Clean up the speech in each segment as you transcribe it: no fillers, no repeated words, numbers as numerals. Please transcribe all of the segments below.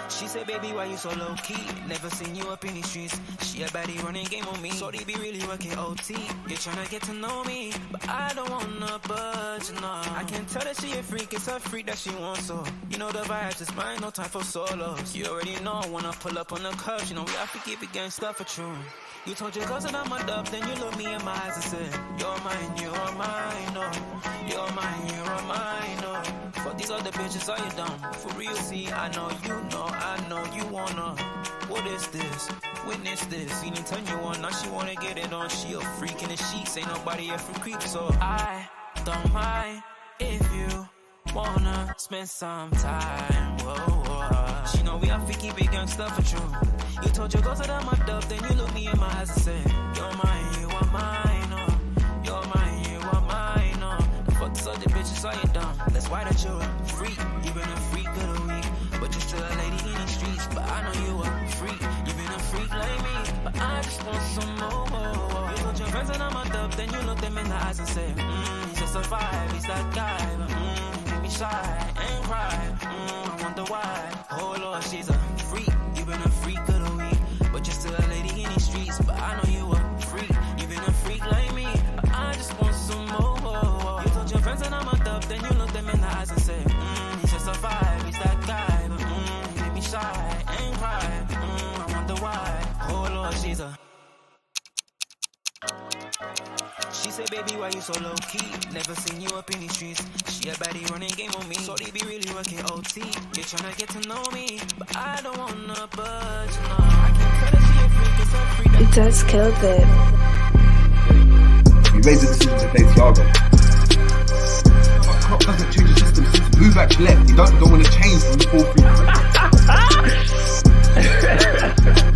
She said, baby, why you so low-key? Never seen you up in these streets. She a baddie running game on me. So they be really working OT. You're tryna get to know me, but I don't wanna budge, no. I can tell that she a freak, it's a freak that she wants, so you know the vibes, it's mine, no time for solos. You already know when I pull up on the curves, you know we have to keep it gangsta for true. You told your girls that I'm a dub, then you look me in my eyes and said, you're mine, oh. You're mine, oh. For these other bitches, are you dumb? For real, see, I know you wanna. What is this? Witness this. You didn't turn you on, now she wanna get it on. She a freak in the sheets, ain't nobody here for creep. So I don't mind if you wanna spend some time. Whoa. She know we have to keep it gangsta for true. You told your girls that I'm a dub, then you look me in my eyes and said, you're mine, you are mine, oh. You're mine, you are mine, oh. The fuck these other bitches, are you dumb? That's why that you're a freak. You've been a freak of the week, but you're still a lady in the streets. But I know you a freak. You've been a freak like me, but I just want some more. You told your friends that I'm a dub, then you look them in the eyes and said, he's just a vibe, he's that guy, but he made me shy and cry. I wonder why. Oh Lord, she's a freak. You've been a freak of the week, but you're still a lady in these streets. But I know you a freak. You've been a freak like me, but I just want some more. You told your friends that I'm a dub, then you look them in the eyes and said, he's just a vibe, he's that guy, but he made me shy and cry. I wonder why. Oh Lord, she's a. She said, baby, why you so low-key? Never seen you up in these streets. She a baddie running game on me, so they be really working OT. You're tryna get to know me, but I don't wanna budge, no. I can tell that she a freak, it's a freak. It does kill good. We made the decision to play Thiago. But Klopp doesn't change the system. Since Buvak left, he don't want to change from the 4-3.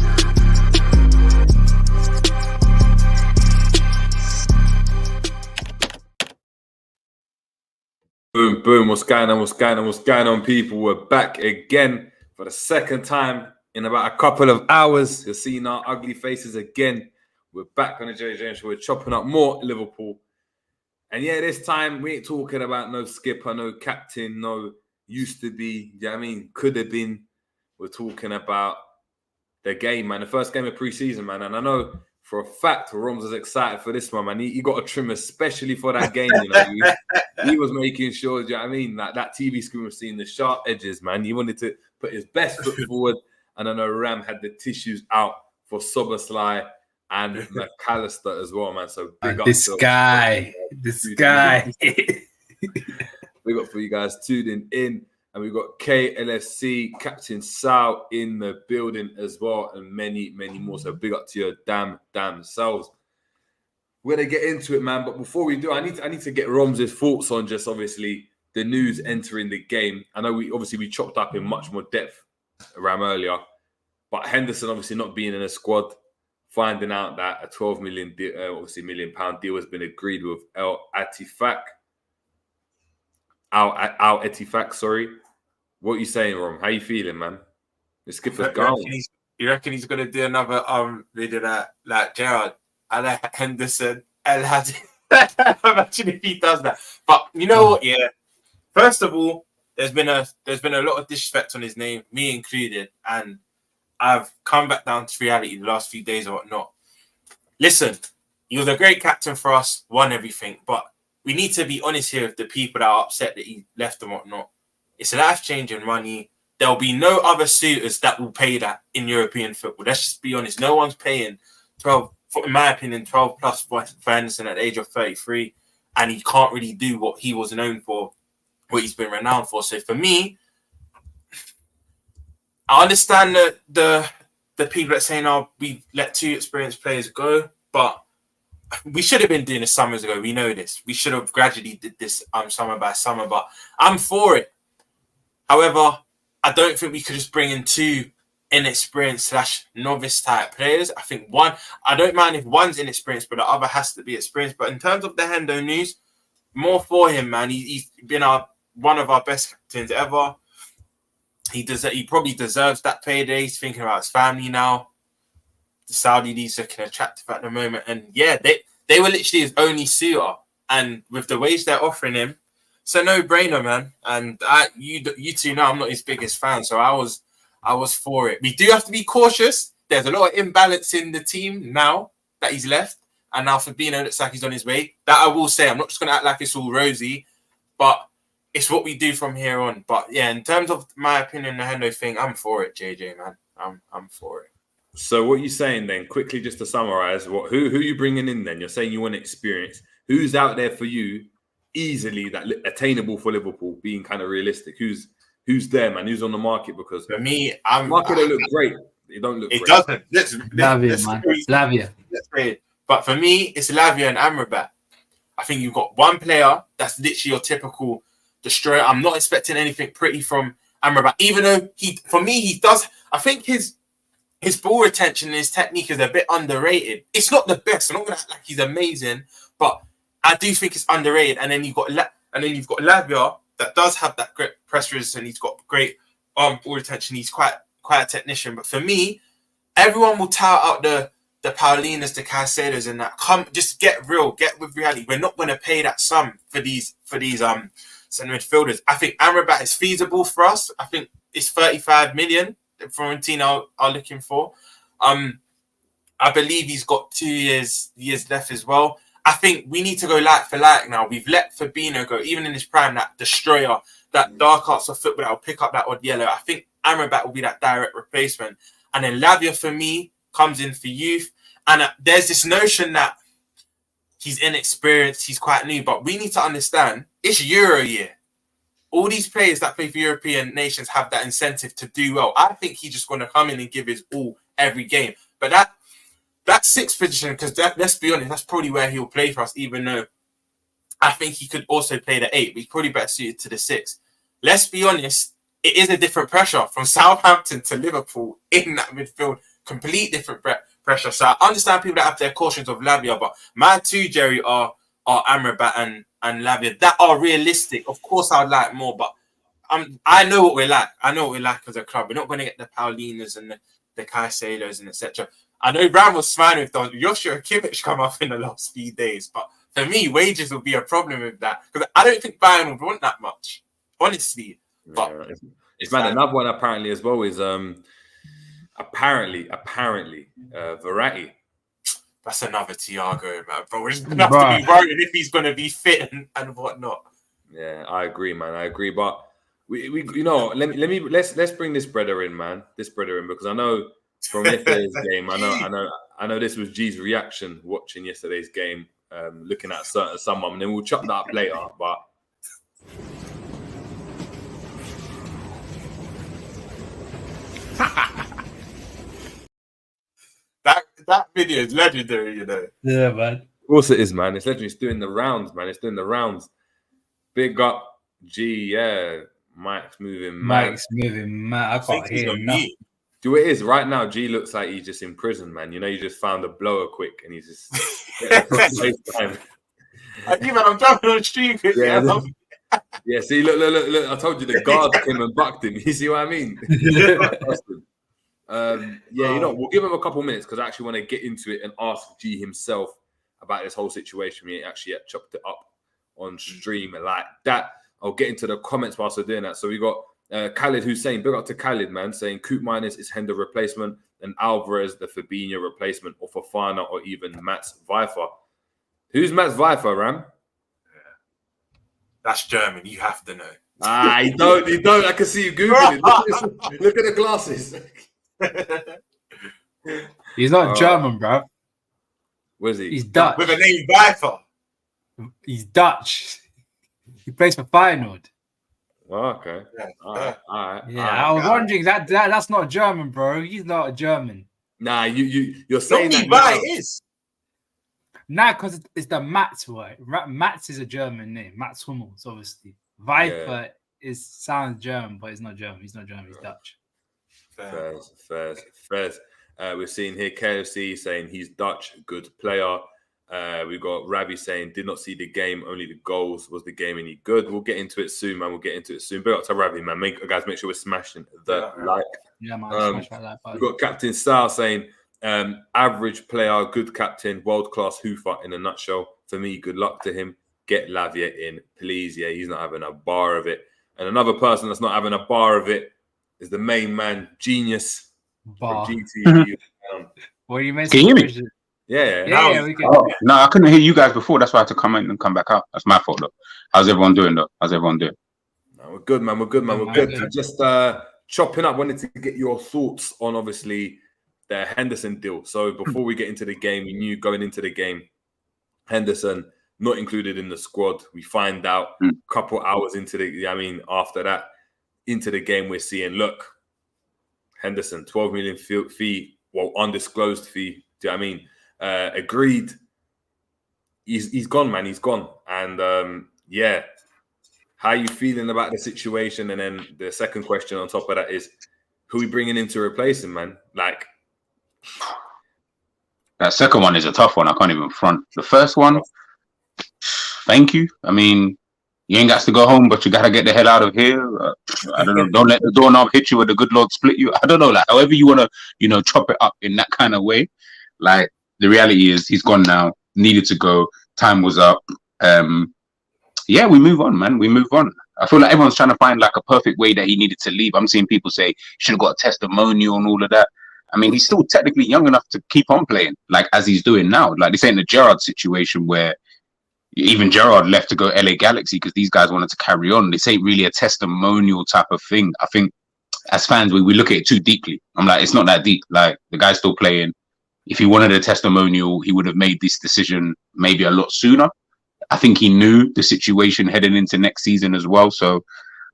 Boom, what's going on, people? We're back again for the second time in about a couple of hours. You're seeing our ugly faces again. We're back on the J James Show. We're chopping up more Liverpool. And yeah, this time we ain't talking about no skipper, no captain, no used to be, you know what I mean, could have been. We're talking about the game, man. The first game of pre-season, man. And I know for a fact Roms was excited for this one, man. He got a trim especially for that game, you know. He was making sure, you know what I mean, that TV screen was seeing the sharp edges, man. He wanted to put his best foot forward. And I know Ram had the tissues out for Szoboszlai and McAllister as well, man. So big up this guy. We got for you guys tuning in. And we've got KLFC, Captain Sal in the building as well. And many, many more. So big up to your damn selves. We're going to get into it, man. But before we do, I need to get Rom's thoughts on just obviously the news entering the game. I know we chopped up in much more depth around earlier. But Henderson obviously not being in a squad, finding out that a 12 million £1 deal has been agreed with Al Ettifaq, sorry. What are you saying, Rom? How you feeling, man? The skipper's gone. You reckon he's going to do another video that like Gerard? I like Henderson. Imagine if he does that. But you know what? Yeah. First of all, there's been a lot of disrespect on his name, me included, and I've come back down to reality the last few days or whatnot. Listen, he was a great captain for us, won everything, but we need to be honest here with the people that are upset that he left and whatnot. It's a life-changing money. There'll be no other suitors that will pay that in European football. Let's just be honest. No one's paying 12, in my opinion, 12 plus for Henderson at the age of 33, and he can't really do what he was known for, what he's been renowned for. So for me, I understand the people that are saying, "Oh, we let two experienced players go," but we should have been doing this summers ago. We know this. We should have gradually did this summer by summer. But I'm for it. However, I don't think we could just bring in two inexperienced / novice type players. I think one. I don't mind if one's inexperienced, but the other has to be experienced. But in terms of the Hendo news, more for him, man. He's been one of our best captains ever. He probably deserves that payday. He's thinking about his family now. The Saudi league's looking attractive at the moment. And yeah, they were literally his only suitor. And with the wage they're offering him, it's a no-brainer, man. And you two know I'm not his biggest fan. So I was I was for it. We do have to be cautious. There's a lot of imbalance in the team now that he's left. And now Fabinho looks like he's on his way. That I will say. I'm not just going to act like it's all rosy. But it's what we do from here on. But yeah, in terms of my opinion, the Hendo thing, I'm for it, JJ, man. I'm for it. So what are you saying then? Quickly, just to summarize, who you bringing in then? You're saying you want experience. Who's out there for you easily that attainable for Liverpool, being kind of realistic? Who's there, man? Who's on the market? Because for me, the market don't look great. It don't look. It great. doesn't. Lavia, man. Lavia. But for me, it's Lavia and Amrabat. I think you've got one player that's literally your typical destroyer. I'm not expecting anything pretty from Amrabat, even though he does. I think his ball retention and his technique is a bit underrated. It's not the best. I'm not going to act like he's amazing, but I do think it's underrated. And then you've got Lavia that does have that great press resistance. He's got great ball retention. He's quite a technician. But for me, everyone will tout out the Paulinas, the Caicedos, and that. Come, just get real, get with reality. We're not going to pay that sum for these centre midfielders. I think Amrabat is feasible for us. I think it's 35 million that Florentino are looking for. I believe he's got 2 years left as well. I think we need to go like for like now. We've let Fabinho go, even in his prime, that destroyer, that dark arts of football that will pick up that odd yellow. I think Amrabat will be that direct replacement. And then Lavia, for me, comes in for youth. And there's this notion that he's inexperienced, he's quite new, but we need to understand it's Euro year. All these players that play for European nations have that incentive to do well. I think he's just going to come in and give his all every game. But that sixth position, because let's be honest, that's probably where he'll play for us, even though I think he could also play the 8, but he's probably better suited to the 6. Let's be honest, it is a different pressure from Southampton to Liverpool in that midfield. Complete different pressure. So I understand people that have their cautions of Lavia, but my 2, Jerry, are Amrabat and Lavia. That are realistic. Of course, I'd like more, but I know what we're like. I know what we're like as a club. We're not going to get the Paulinas and the Caicedos and etc. I know Brown was smiling with Joshua Kimmich come up in the last few days, but for me, wages will be a problem with that because I don't think Bayern would want that much, honestly. But yeah, it's man. Another one apparently as well is apparently Verratti. That's another Thiago, man, bro. We're just gonna have to be worried if he's gonna be fit and whatnot. Yeah, I agree, man. I agree, but we you know, let's bring this brother in, man. This brother in because I know from yesterday's game, I know this was G's reaction watching yesterday's game, looking at someone, and then we'll chop that up later, but. That video is legendary, you know. Yeah, man. Of course it is, man. It's legendary. It's doing the rounds, man. It's doing the rounds. Big up, G. Yeah, Mike's moving mad. I can't hear him. Do you know what it is? Right now, G looks like he's just in prison, man. You know, you just found a blower quick and he's just FaceTime. Man, I'm jumping on the stream. Yeah, see, look. I told you the guards came and bucked him. You see what I mean? You know, we'll give him a couple minutes because I actually want to get into it and ask G himself about this whole situation. We actually chopped it up on stream like that. I'll get into the comments whilst we're doing that. So we got Khalid Hussein, big up to Khalid, man, saying Coop Minus is Hender replacement and Alvarez the Fabinho replacement or Fofana or even Mats Vifer. Who's Mats Vifer, Ram? Yeah. That's German. You have to know. You don't. I can see you Googling it. Look at the glasses. He's not German, bro. Where's he? He's Dutch. With a name Viper. He's Dutch. He plays for Feyenoord. Oh, okay. Yeah. All right. Yeah, I was wondering that's not German, bro. He's not a German. Nah, you're saying that it is. Nah, because it's the Mats word. Mats is a German name. Mats Hummels, obviously. Viper sounds German, but it's not German. He's not German. He's Dutch. Fairs. We're seeing here KFC saying he's Dutch, good player. We've got Ravi saying did not see the game, only the goals. Was the game any good? We'll get into it soon, man. Big up to Ravi, man. Guys, make sure we're smashing the like. Yeah, man. We've got Captain Sal saying average player, good captain, world-class hoofer in a nutshell. For me, good luck to him. Get Lavia in, please. Yeah, he's not having a bar of it. And another person that's not having a bar of it, is the main man, genius Bar. from GTV. What you meant Can you to hear me? Yeah, we can. Oh, no, I couldn't hear you guys before. That's why I had to come in and come back out. That's my fault, though. How's everyone doing, though? No, we're good, man. We're good. Just chopping up. Wanted to get your thoughts on obviously the Henderson deal. So before we get into the game, we knew going into the game, Henderson not included in the squad. We find out a couple hours into after that, into the game, we're seeing, look, Henderson, 12 million fee, well, undisclosed fee. Do you know what I mean? Agreed. He's gone, man. He's gone. And yeah, how are you feeling about the situation? And then the second question on top of that is, who are we bringing in to replace him, man? Like, that second one is a tough one. I can't even front. The first one, thank you. I mean, you ain't got to go home, but you got to get the hell out of here. I don't know. Don't let the doorknob hit you or the good Lord split you. I don't know. Like, however you want to, chop it up in that kind of way. Like, the reality is he's gone now. Needed to go. Time was up. Yeah, we move on, man. We move on. I feel like everyone's trying to find like a perfect way that he needed to leave. I'm seeing people say should have got a testimonial and all of that. I mean, he's still technically young enough to keep on playing, like as he's doing now. Like, this ain't the Gerrard situation where even Gerrard left to go LA Galaxy because these guys wanted to carry on. This ain't really a testimonial type of thing. I think as fans, we look at it too deeply. I'm like, it's not that deep. Like, the guy's still playing. If he wanted a testimonial, he would have made this decision maybe a lot sooner. I think he knew the situation heading into next season as well. So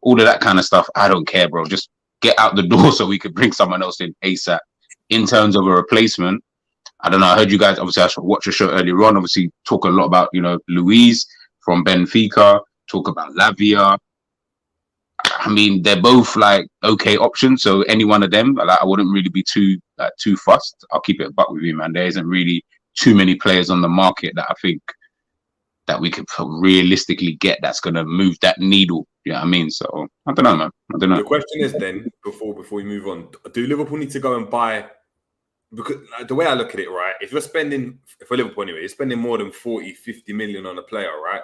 all of that kind of stuff, I don't care, bro. Just get out the door so we could bring someone else in ASAP. In terms of a replacement, I don't know. I heard you guys, obviously, I watched your show earlier on, obviously talk a lot about, Luiz from Benfica, talk about Lavia. I mean, they're both like okay options. So any one of them, like, I wouldn't really be too fussed. I'll keep it a buck with you, man. There isn't really too many players on the market that I think that we could realistically get that's going to move that needle. You know what I mean? So I don't know, man. I don't know. The question is then, before we move on, do Liverpool need to go and buy? Because the way I look at it, right, if you're spending, for Liverpool anyway, you're spending more than 40, 50 million on a player, right?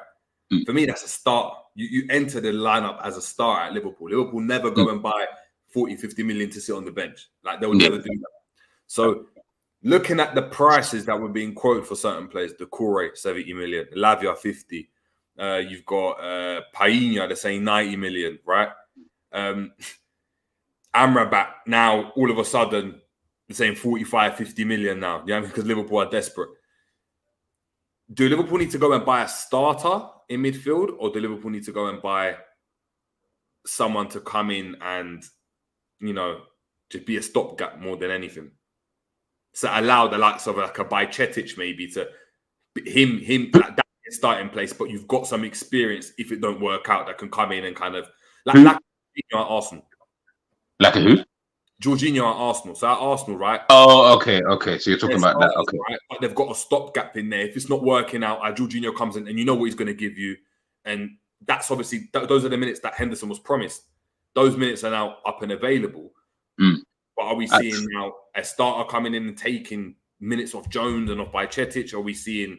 For me, that's a start. You enter the lineup as a star at Liverpool. Liverpool never go and buy 40, 50 million to sit on the bench. Like, they'll never do that. So looking at the prices that were being quoted for certain players, the Corre, 70 million, Lavia, 50. You've got Painha, they're saying 90 million, right? Amrabat, now, all of a sudden, they're saying 45, 50 million now, because Liverpool are desperate. Do Liverpool need to go and buy a starter in midfield, or do Liverpool need to go and buy someone to come in and, just be a stopgap more than anything? So allow the likes of like a Bajcetic maybe to him that starting place, but you've got some experience if it don't work out that can come in and kind of like Jorginho at Arsenal. Like a who? Jorginho at Arsenal. So at Arsenal, right? Oh, okay. So you're talking about that, okay? Right? But they've got a stopgap in there. If it's not working out, Jorginho comes in and you know what he's going to give you, and that's obviously those are the minutes that Henderson was promised. Those minutes are now up and available. But are we seeing now a starter coming in and taking minutes off Jones and off Bajcetic? Are we seeing?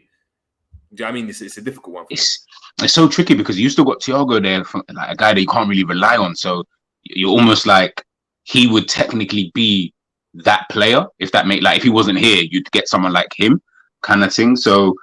Do you know what I mean? It's a difficult one. It's so tricky because you still got Thiago there, from, like a guy that you can't really rely on. So you're almost like he would technically be that player if that made if he wasn't here, you'd get someone like him, kind of thing. So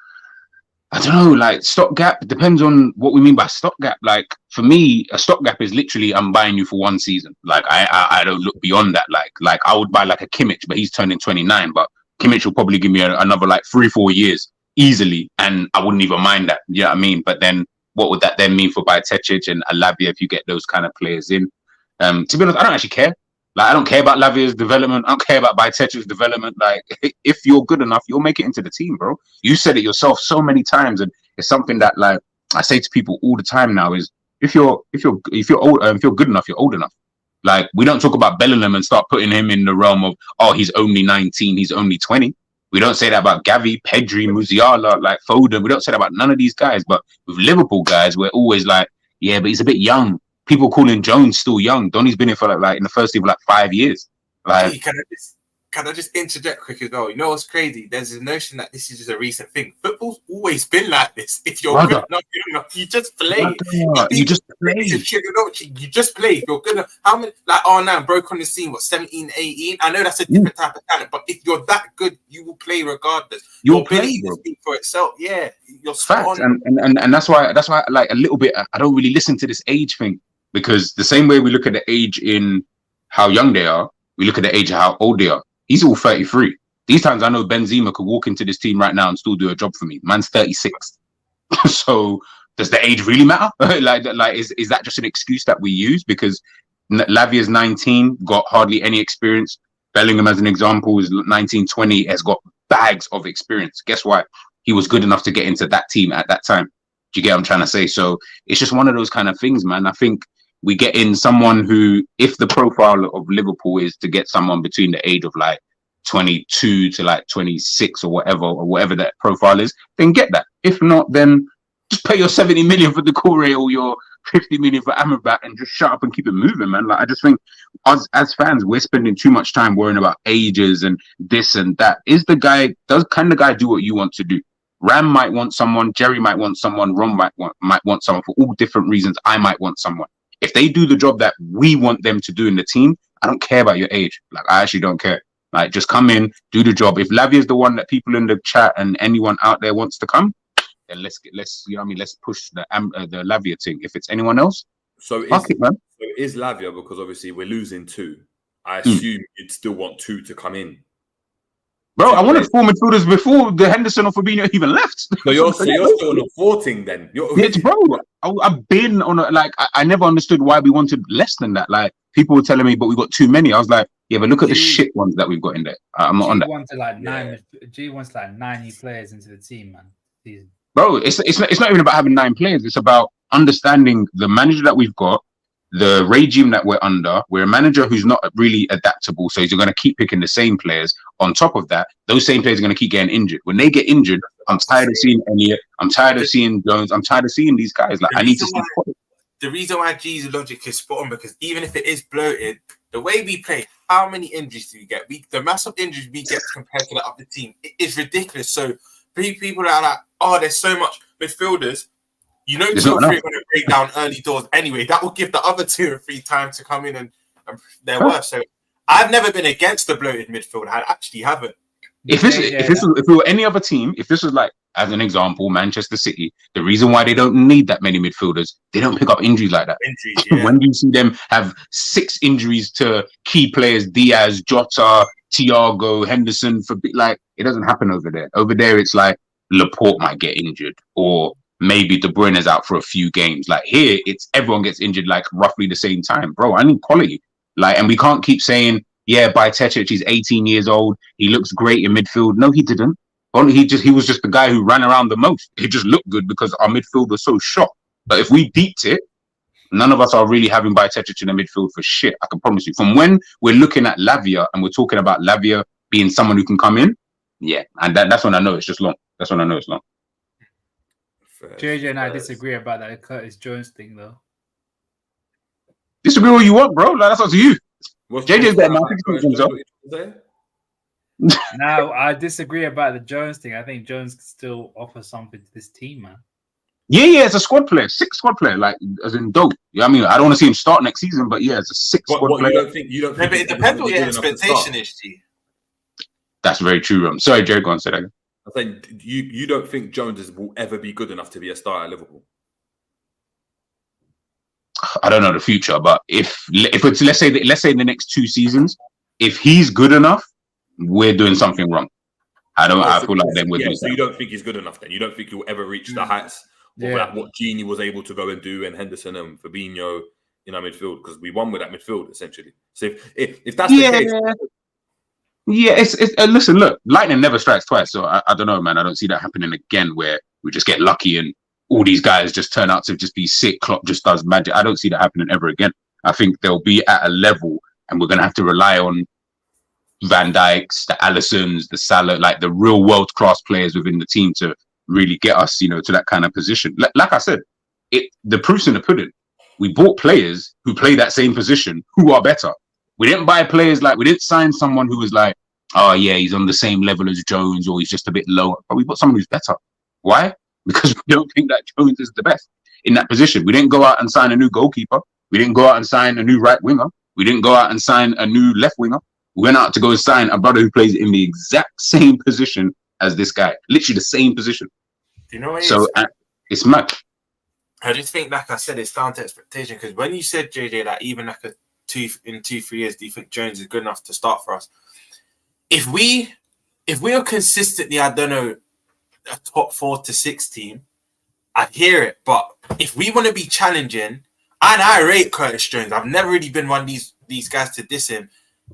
I don't know, like stopgap depends on what we mean by stopgap. Like for me, a stopgap is literally I'm buying you for one season. Like I don't look beyond that. Like I would buy like a Kimmich, but he's turning 29. But Kimmich will probably give me another like 3-4 years easily, and I wouldn't even mind that. You know what I mean? But then what would that then mean for Bajcetic and Lavia if you get those kind of players in? To be honest, I don't actually care. Like, I don't care about Lavia's development. I don't care about Bajcetic's development. Like, if you're good enough, you'll make it into the team, bro. You said it yourself so many times, and it's something that, like, I say to people all the time now is, if you're good enough, you're old enough. Like, we don't talk about Bellingham and start putting him in the realm of, oh, he's only 19, he's only 20. We don't say that about Gavi, Pedri, Musiala, like Foden. We don't say that about none of these guys. But with Liverpool guys, we're always like, yeah, but he's a bit young. People calling Jones still young. Donny's been in for like in the first team for like 5 years. Like, can I just interject quick as well? You know what's crazy? There's a notion that this is just a recent thing. Football's always been like this. If you're good enough, you just play. You just play. You just play. If you're good enough. How many, like R9 broke on the scene, 17, 18? I know that's a different type of talent, but if you're that good, you will play regardless. You'll play, bro. Speak for itself. Yeah, you're spot on. And that's why like a little bit, I don't really listen to this age thing, because the same way we look at the age in how young they are, we look at the age of how old they are. He's all 33. These times I know Benzema could walk into this team right now and still do a job for me. Man's 36. So does the age really matter? like is that just an excuse that we use? Because Lavia's 19, got hardly any experience. Bellingham, as an example, is 19, 20, has got bags of experience. Guess what? He was good enough to get into that team at that time. Do you get what I'm trying to say? So it's just one of those kind of things, man. I think we get in someone who, if the profile of Liverpool is to get someone between the age of like 22 to like 26 or whatever that profile is, then get that. If not, then just pay your 70 million for the Corre or your 50 million for Amrabat and just shut up and keep it moving, man. Like, I just think as fans, we're spending too much time worrying about ages and this and that. Can the guy do what you want to do? Ram might want someone, Jerry might want someone, Ron might want someone for all different reasons. I might want someone. If they do the job that we want them to do in the team, I don't care about your age. Like, I actually don't care. Like, just come in, do the job. If Lavia is the one that people in the chat and anyone out there wants to come, then let's you know what I mean, let's push the Lavia thing. If it's anyone else, fuck it, man. So it is Lavia, because obviously we're losing 2. I assume you'd still want 2 to come in. Bro, I wanted 4 midfielders before the Henderson or Fabinho even left. So you're still on a 14 then? Bro, I've been on I never understood why we wanted less than that. Like, people were telling me, but we got too many. I was like, yeah, but look at the shit ones that we've got in there. I'm not on that. G wants like 90 players into the team, man. Bro, it's not even about having 9 players. It's about understanding the manager that we've got, the regime that we're under. We're a manager who's not really adaptable, so he's going to keep picking the same players. On top of that, those same players are going to keep getting injured. When they get injured, I'm tired of seeing Elliott. I'm tired of seeing Jones. I'm tired of seeing these guys. Like, I need to see. The reason why G's logic is spot on, because even if it is bloated, the way we play, how many injuries do we get? The massive injuries we get compared to the other team, it is ridiculous. So people are like, oh, there's so much midfielders. You know, 2 or 3 are going to break down early doors anyway. That will give the other 2 or 3 time to come in and their work. So I've never been against the bloated midfield. I actually haven't. If it were any other team, if this was like, as an example, Manchester City, the reason why they don't need that many midfielders, they don't pick up injuries like that. When do you see them have 6 injuries to key players, Diaz, Jota, Thiago, Henderson? It doesn't happen over there. Over there, it's like Laporte might get injured, or maybe De Bruyne is out for a few games. Like, here, it's everyone gets injured like roughly the same time. Bro, I need quality. Like, and we can't keep saying, yeah, Bajcetic, he's 18 years old. He looks great in midfield. No, he didn't. He was just the guy who ran around the most. He just looked good because our midfield was so shot. But if we deeped it, none of us are really having Bajcetic in the midfield for shit. I can promise you. From when we're looking at Lavia and we're talking about Lavia being someone who can come in, yeah, and that's when I know it's just long. That's when I know it's long. JJ and I disagree about that Curtis Jones thing, though. Disagree what you want, bro. Like, that's up to you. JJ's better. Now, I disagree about the Jones thing. I think Jones can still offer something to this team, man. Yeah, it's a squad player, 6 squad player, like, as in dope. Yeah, I mean, I don't want to see him start next season, but yeah, it's a 6 squad player. You don't think but it depends what your expectation is, G. That's very true, Ram. Sorry, Jerry, go on, say that again. I think you don't think Jones will ever be good enough to be a star at Liverpool? I don't know the future, but if it's let's say in the next 2 seasons, if he's good enough, we're doing something wrong. I feel like then we're doing. So you don't think he's good enough then? You don't think he'll ever reach the heights of what Gini was able to go and do, and Henderson and Fabinho in our midfield, because we won with that midfield essentially. So if that's the case. Yeah, it's listen, look, lightning never strikes twice. So I don't know, man. I don't see that happening again, where we just get lucky and all these guys just turn out to just be sick. Klopp just does magic. I don't see that happening ever again. I think they'll be at a level, and we're gonna have to rely on Van Dijks, the Alissons, the Salah, like the real world-class players within the team to really get us, to that kind of position. Like I said, the proof's in the pudding. We bought players who play that same position who are better. We didn't buy players we didn't sign someone who was like oh yeah, he's on the same level as Jones, or he's just a bit lower. But we've got someone who's better. Why? Because we don't think that Jones is the best in that position. We didn't go out and sign a new goalkeeper. We didn't go out and sign a new right winger. We didn't go out and sign a new left winger. We went out to go and sign a brother who plays in the exact same position as this guy, literally the same position. Do you know what it so is? It's mad. I just think, like I said, it's down to expectation. Because when you said, JJ, that even like in 2-3 years, do you think Jones is good enough to start for us? If we are consistently, I don't know, a top 4 to 6 team, I'd hear it. But if we want to be challenging, and I rate Curtis Jones, I've never really been one of these guys to diss him.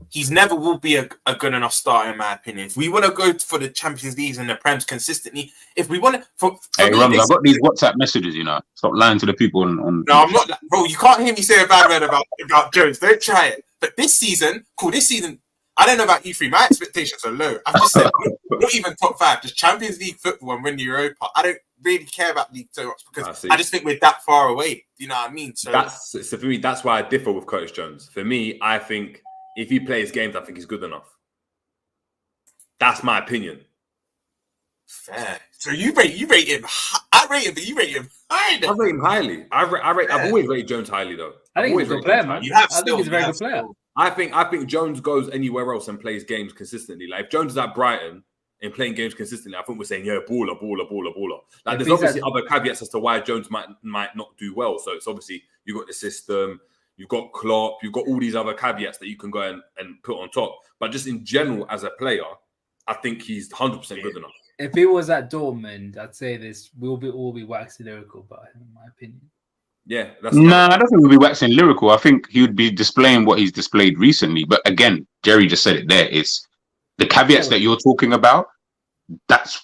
He's never will be a good enough starter, in my opinion. If we want to go for the Champions Leagues and the Prems consistently, if we want to... Hey, Rums, I've got these WhatsApp messages, you know. Stop lying to the people on... No, I'm not... Bro, you can't hear me say a bad word about Jones. Don't try it. But this season, I don't know about you three. My expectations are low. I've just said, not even top 5, just Champions League football and win the Europa. I don't really care about League so much because I just think we're that far away. You know what I mean? So for me, that's why I differ with Curtis Jones. For me, I think if he plays games, I think he's good enough. That's my opinion. Fair. So you rate him. I rate him, but you rate him high. I rate him highly. I've always rated Jones highly, though. I think he's a good player, man. I think he's a very good player. I think Jones goes anywhere else and plays games consistently. Like if Jones is at Brighton and playing games consistently, I think we're saying, yeah, baller. Like there's obviously other caveats as to why Jones might not do well. So it's obviously you've got the system, you've got Klopp, you've got all these other caveats that you can go and put on top. But just in general, as a player, I think he's 100% good enough. If he was at Dortmund, I'd say this will all be waxing lyrical about him, in my opinion. Yeah. I don't think we'll be waxing lyrical. I think he would be displaying what he's displayed recently. But again, Jerry just said it there. It's the caveats that you're talking about. Those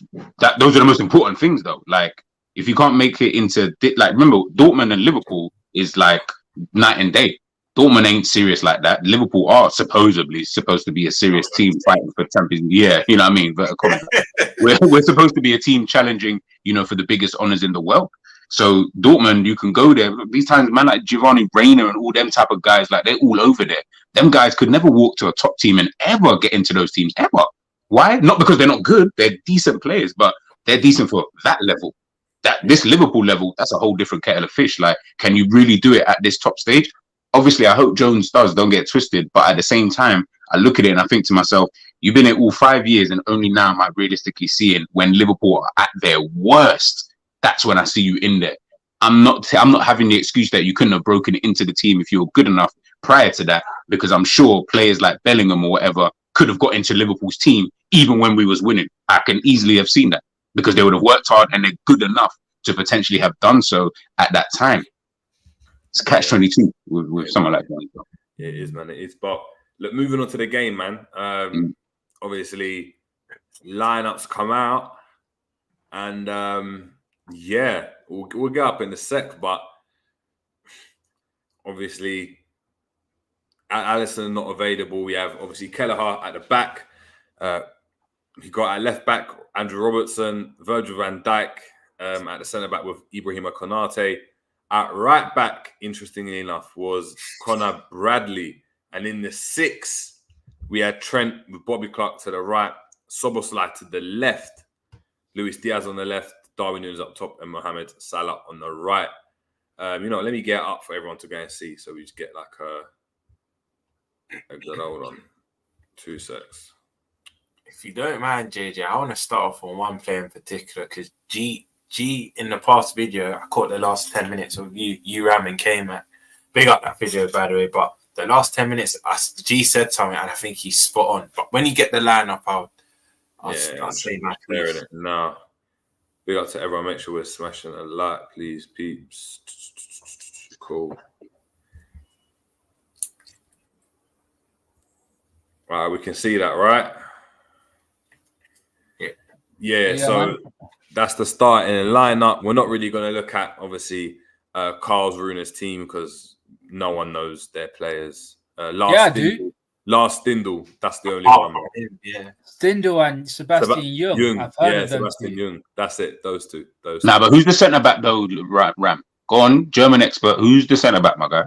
are the most important things, though. Like, if you can't make it into... Like, remember, Dortmund and Liverpool is like night and day. Dortmund ain't serious like that. Liverpool are supposedly supposed to be a serious team fighting for Champions League. Yeah, you know what I mean? We're supposed to be a team challenging, for the biggest honours in the world. So Dortmund, you can go there. These times, man, like Giovanni Reina and all them type of guys, like they're all over there. Them guys could never walk to a top team and ever get into those teams, ever. Why? Not because they're not good. They're decent players, but they're decent for that level. This Liverpool level, that's a whole different kettle of fish. Like, can you really do it at this top stage? Obviously, I hope Jones does. Don't get twisted. But at the same time, I look at it and I think to myself, you've been here all 5 years, and only now am I realistically seeing when Liverpool are at their worst. That's when I see you in there. I'm not having the excuse that you couldn't have broken into the team if you were good enough prior to that, because I'm sure players like Bellingham or whatever could have got into Liverpool's team even when we was winning. I can easily have seen that because they would have worked hard and they're good enough to potentially have done so at that time. It's catch-22 with someone like that. It is, man. It is. But look, moving on to the game, man. Obviously, lineups come out, and yeah, we'll get up in a sec. But obviously, Alisson not available. We have obviously Kelleher at the back. We got at left back Andrew Robertson, Virgil van Dijk at the centre back with Ibrahima Konate. At right back, interestingly enough, was Conor Bradley. And in the 6, we had Trent with Bobby Clark to the right, Szoboszlai to the left, Luis Diaz on the left, Darwin Nunez up top, and Mohamed Salah on the right. Let me get it up for everyone to go and see. So we just get like a good hold on. 2 secs. If you don't mind, JJ, I want to start off on one player in particular because G, in the past video, I caught the last 10 minutes of you ramming K-Mac. Big up that video, by the way. But the last 10 minutes, G said something, and I think he's spot on. But when you get the lineup, I'll say my piece. No. Big up to everyone. Make sure we're smashing a like, please, peeps. Cool. Right, we can see that, right? Yeah, so... Man. That's the starting lineup. We're not really going to look at, obviously, Karlsruher's team because no one knows their players. Lars Stindl, that's the only one. Yeah. Stindl and Sebastian Jung. I've heard of them Sebastian Jung. That's it. Those two. Nah, but who's the centre back though? Right, Ram. Go on, German expert. Who's the centre back, my guy?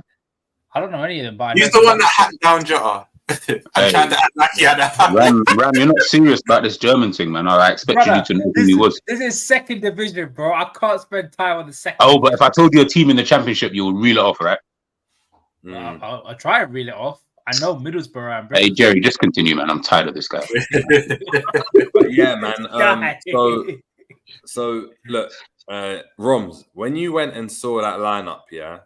I don't know any of them. But he's the one that hacked down Jota. I'm trying to act like he had a Ram, you're not serious about this German thing, man. I expected you to know who he was. This is second division, bro. I can't spend time on the second. Oh, but if I told you a team in the championship, you would reel it off, right? I'll try and reel it off. I know Middlesbrough and Hey, Jerry, just continue, man. I'm tired of this guy. Yeah, man. So look, Roms, when you went and saw that lineup, yeah,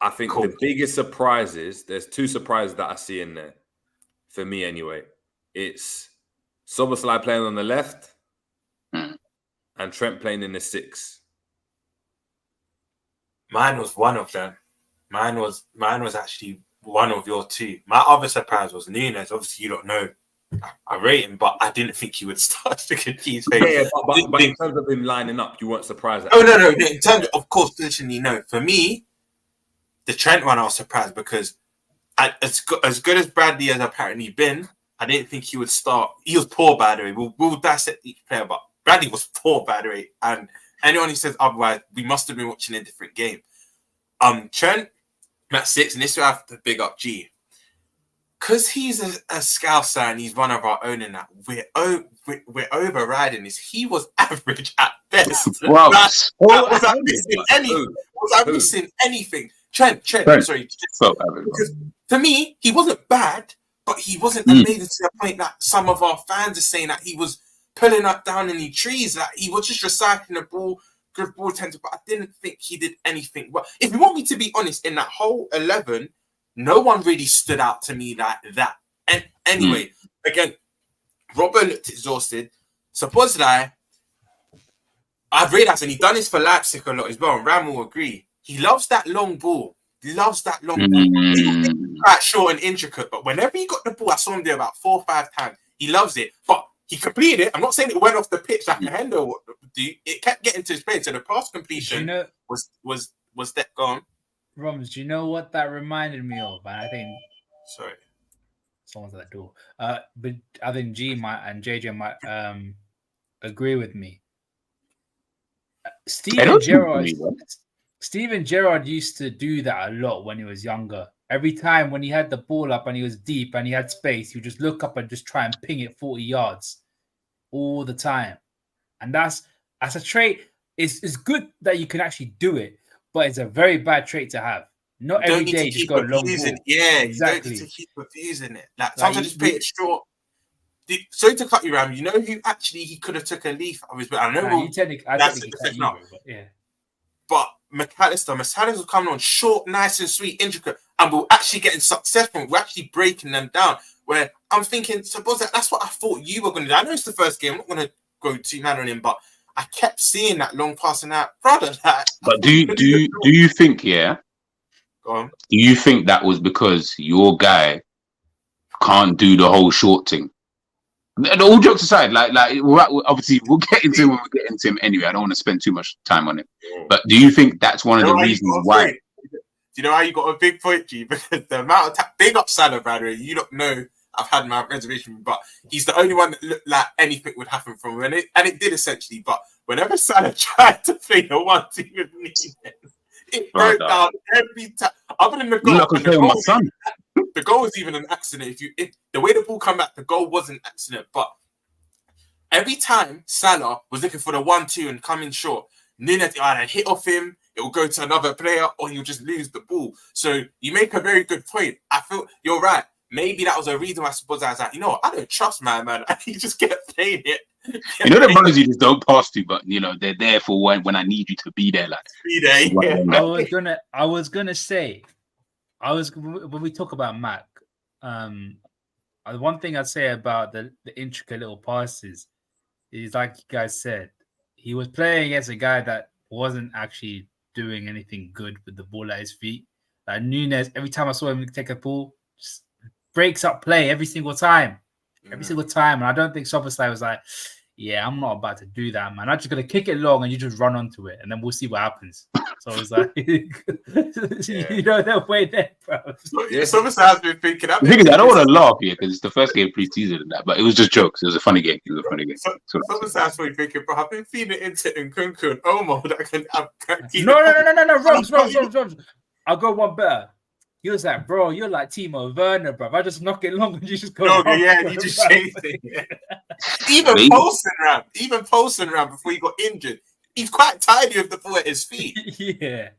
I think the biggest surprises, there's two surprises that I see in there, for me anyway. It's Szoboszlai playing on the left and Trent playing in the 6. Mine was one of them. Mine was actually one of your two. My other surprise was Nunez. Obviously, you don't know I rate him, but I didn't think he would start to confuse. Yeah, but in terms of him lining up, you weren't surprised. Oh, no. In terms of course, positionally, no. For me, the Trent one, I was surprised because as good as Bradley has apparently been, I didn't think he would start. He was poor, by the way. We'll dissect each player, but Bradley was poor, by the way. And anyone who says otherwise, we must have been watching a different game. Trent, at 6, and this will have to big up G. Because he's a Scouser and he's one of our own in that, we're overriding this. He was average at best. Wow. Was I missing anything? Trent. Sorry. Because to me, he wasn't bad, but he wasn't amazing to the point that some of our fans are saying that he was pulling up down any trees, that he was just recycling the ball, good ball tender, but I didn't think he did anything. But if you want me to be honest, in that whole 11, no one really stood out to me like that. And anyway, again, Robert looked exhausted. Szoboszlai, I've realised, and he's done this for Leipzig a lot as well, and Ram will agree, he loves that long ball. He loves that long ball. He's quite short and intricate, but whenever he got the ball, I saw him do about 4 or 5 times. He loves it, but he completed it. I'm not saying it went off the pitch like a Hendo would do. It kept getting to his plane, so the pass completion was that gone. Roms, do you know what that reminded me of? And I think, sorry, someone's at that door. But I think G might and JJ might agree with me. Steven Gerrard used to do that a lot when he was younger. Every time when he had the ball up and he was deep and he had space, he would just look up and just try and ping it 40 yards all the time. And that's a trait. It's good that you can actually do it, but it's a very bad trait to have. Not every day just go long ball. Yeah, exactly. You don't need to keep refusing it. Like sometimes just play it short. Sorry to cut you, Ram. You know who actually he could have took a leaf of his. I know but McAllister was coming on short, nice and sweet, intricate, and we're actually getting successful. We're actually breaking them down. Where I'm thinking, suppose that's what I thought you were going to do. I know it's the first game. I'm not going to go too mad on him, but I kept seeing that long passing out, brother. But do you think? Yeah. Go on. Do you think that was because your guy can't do the whole short thing? All jokes aside, like obviously we'll get into him when we get into him anyway. I don't want to spend too much time on it. But do you think that's one of the reasons why? Do you know how you got a big point, G? Because the amount of big up Salah, by the way, you don't know. I've had my reservation, but he's the only one that looked like anything would happen from him, and it did essentially. But whenever Salah tried to play the 1-2 with Nunez, it broke down every time. Other than the goal, the goal was even an accident. If the way the ball come back, the goal was an accident. But every time Salah was looking for the 1-2 and coming short, Nunez either hit off him, it will go to another player, or he'll just lose the ball. So you make a very good point. I feel you're right. Maybe that was a reason why I suppose I was like, I don't trust man. And he just kept playing it. You know the brothers you just don't pass to, but they're there for when I need you to be there. Like be there. Yeah. I was gonna say, when we talk about Mac, one thing I'd say about the intricate little passes is, like you guys said, he was playing against a guy that wasn't actually doing anything good with the ball at his feet. Like Nunez, every time I saw him take a ball, just breaks up play every single time. Every single time. And I don't think Szoboszlai was like, yeah, I'm not about to do that, man. I'm just going to kick it long and you just run onto it and then we'll see what happens. So it's like, they'll wait there, bro. Yeah, Szoboszlai has been thinking. I don't want to laugh here because it's the first game pre-season and that, but it was just jokes. It was a funny game. Szoboszlai's been thinking, bro, I've been feeding into Nkunku and Omo that can keep No. Roms. I'll go one better. He was like, bro, you're like Timo Werner, bro. I just knock it long and you just go. No, long, yeah, bro, you just bro. chased it. Yeah. Even Poulsen ran before he got injured. He's quite tidy with the ball at his feet. Yeah.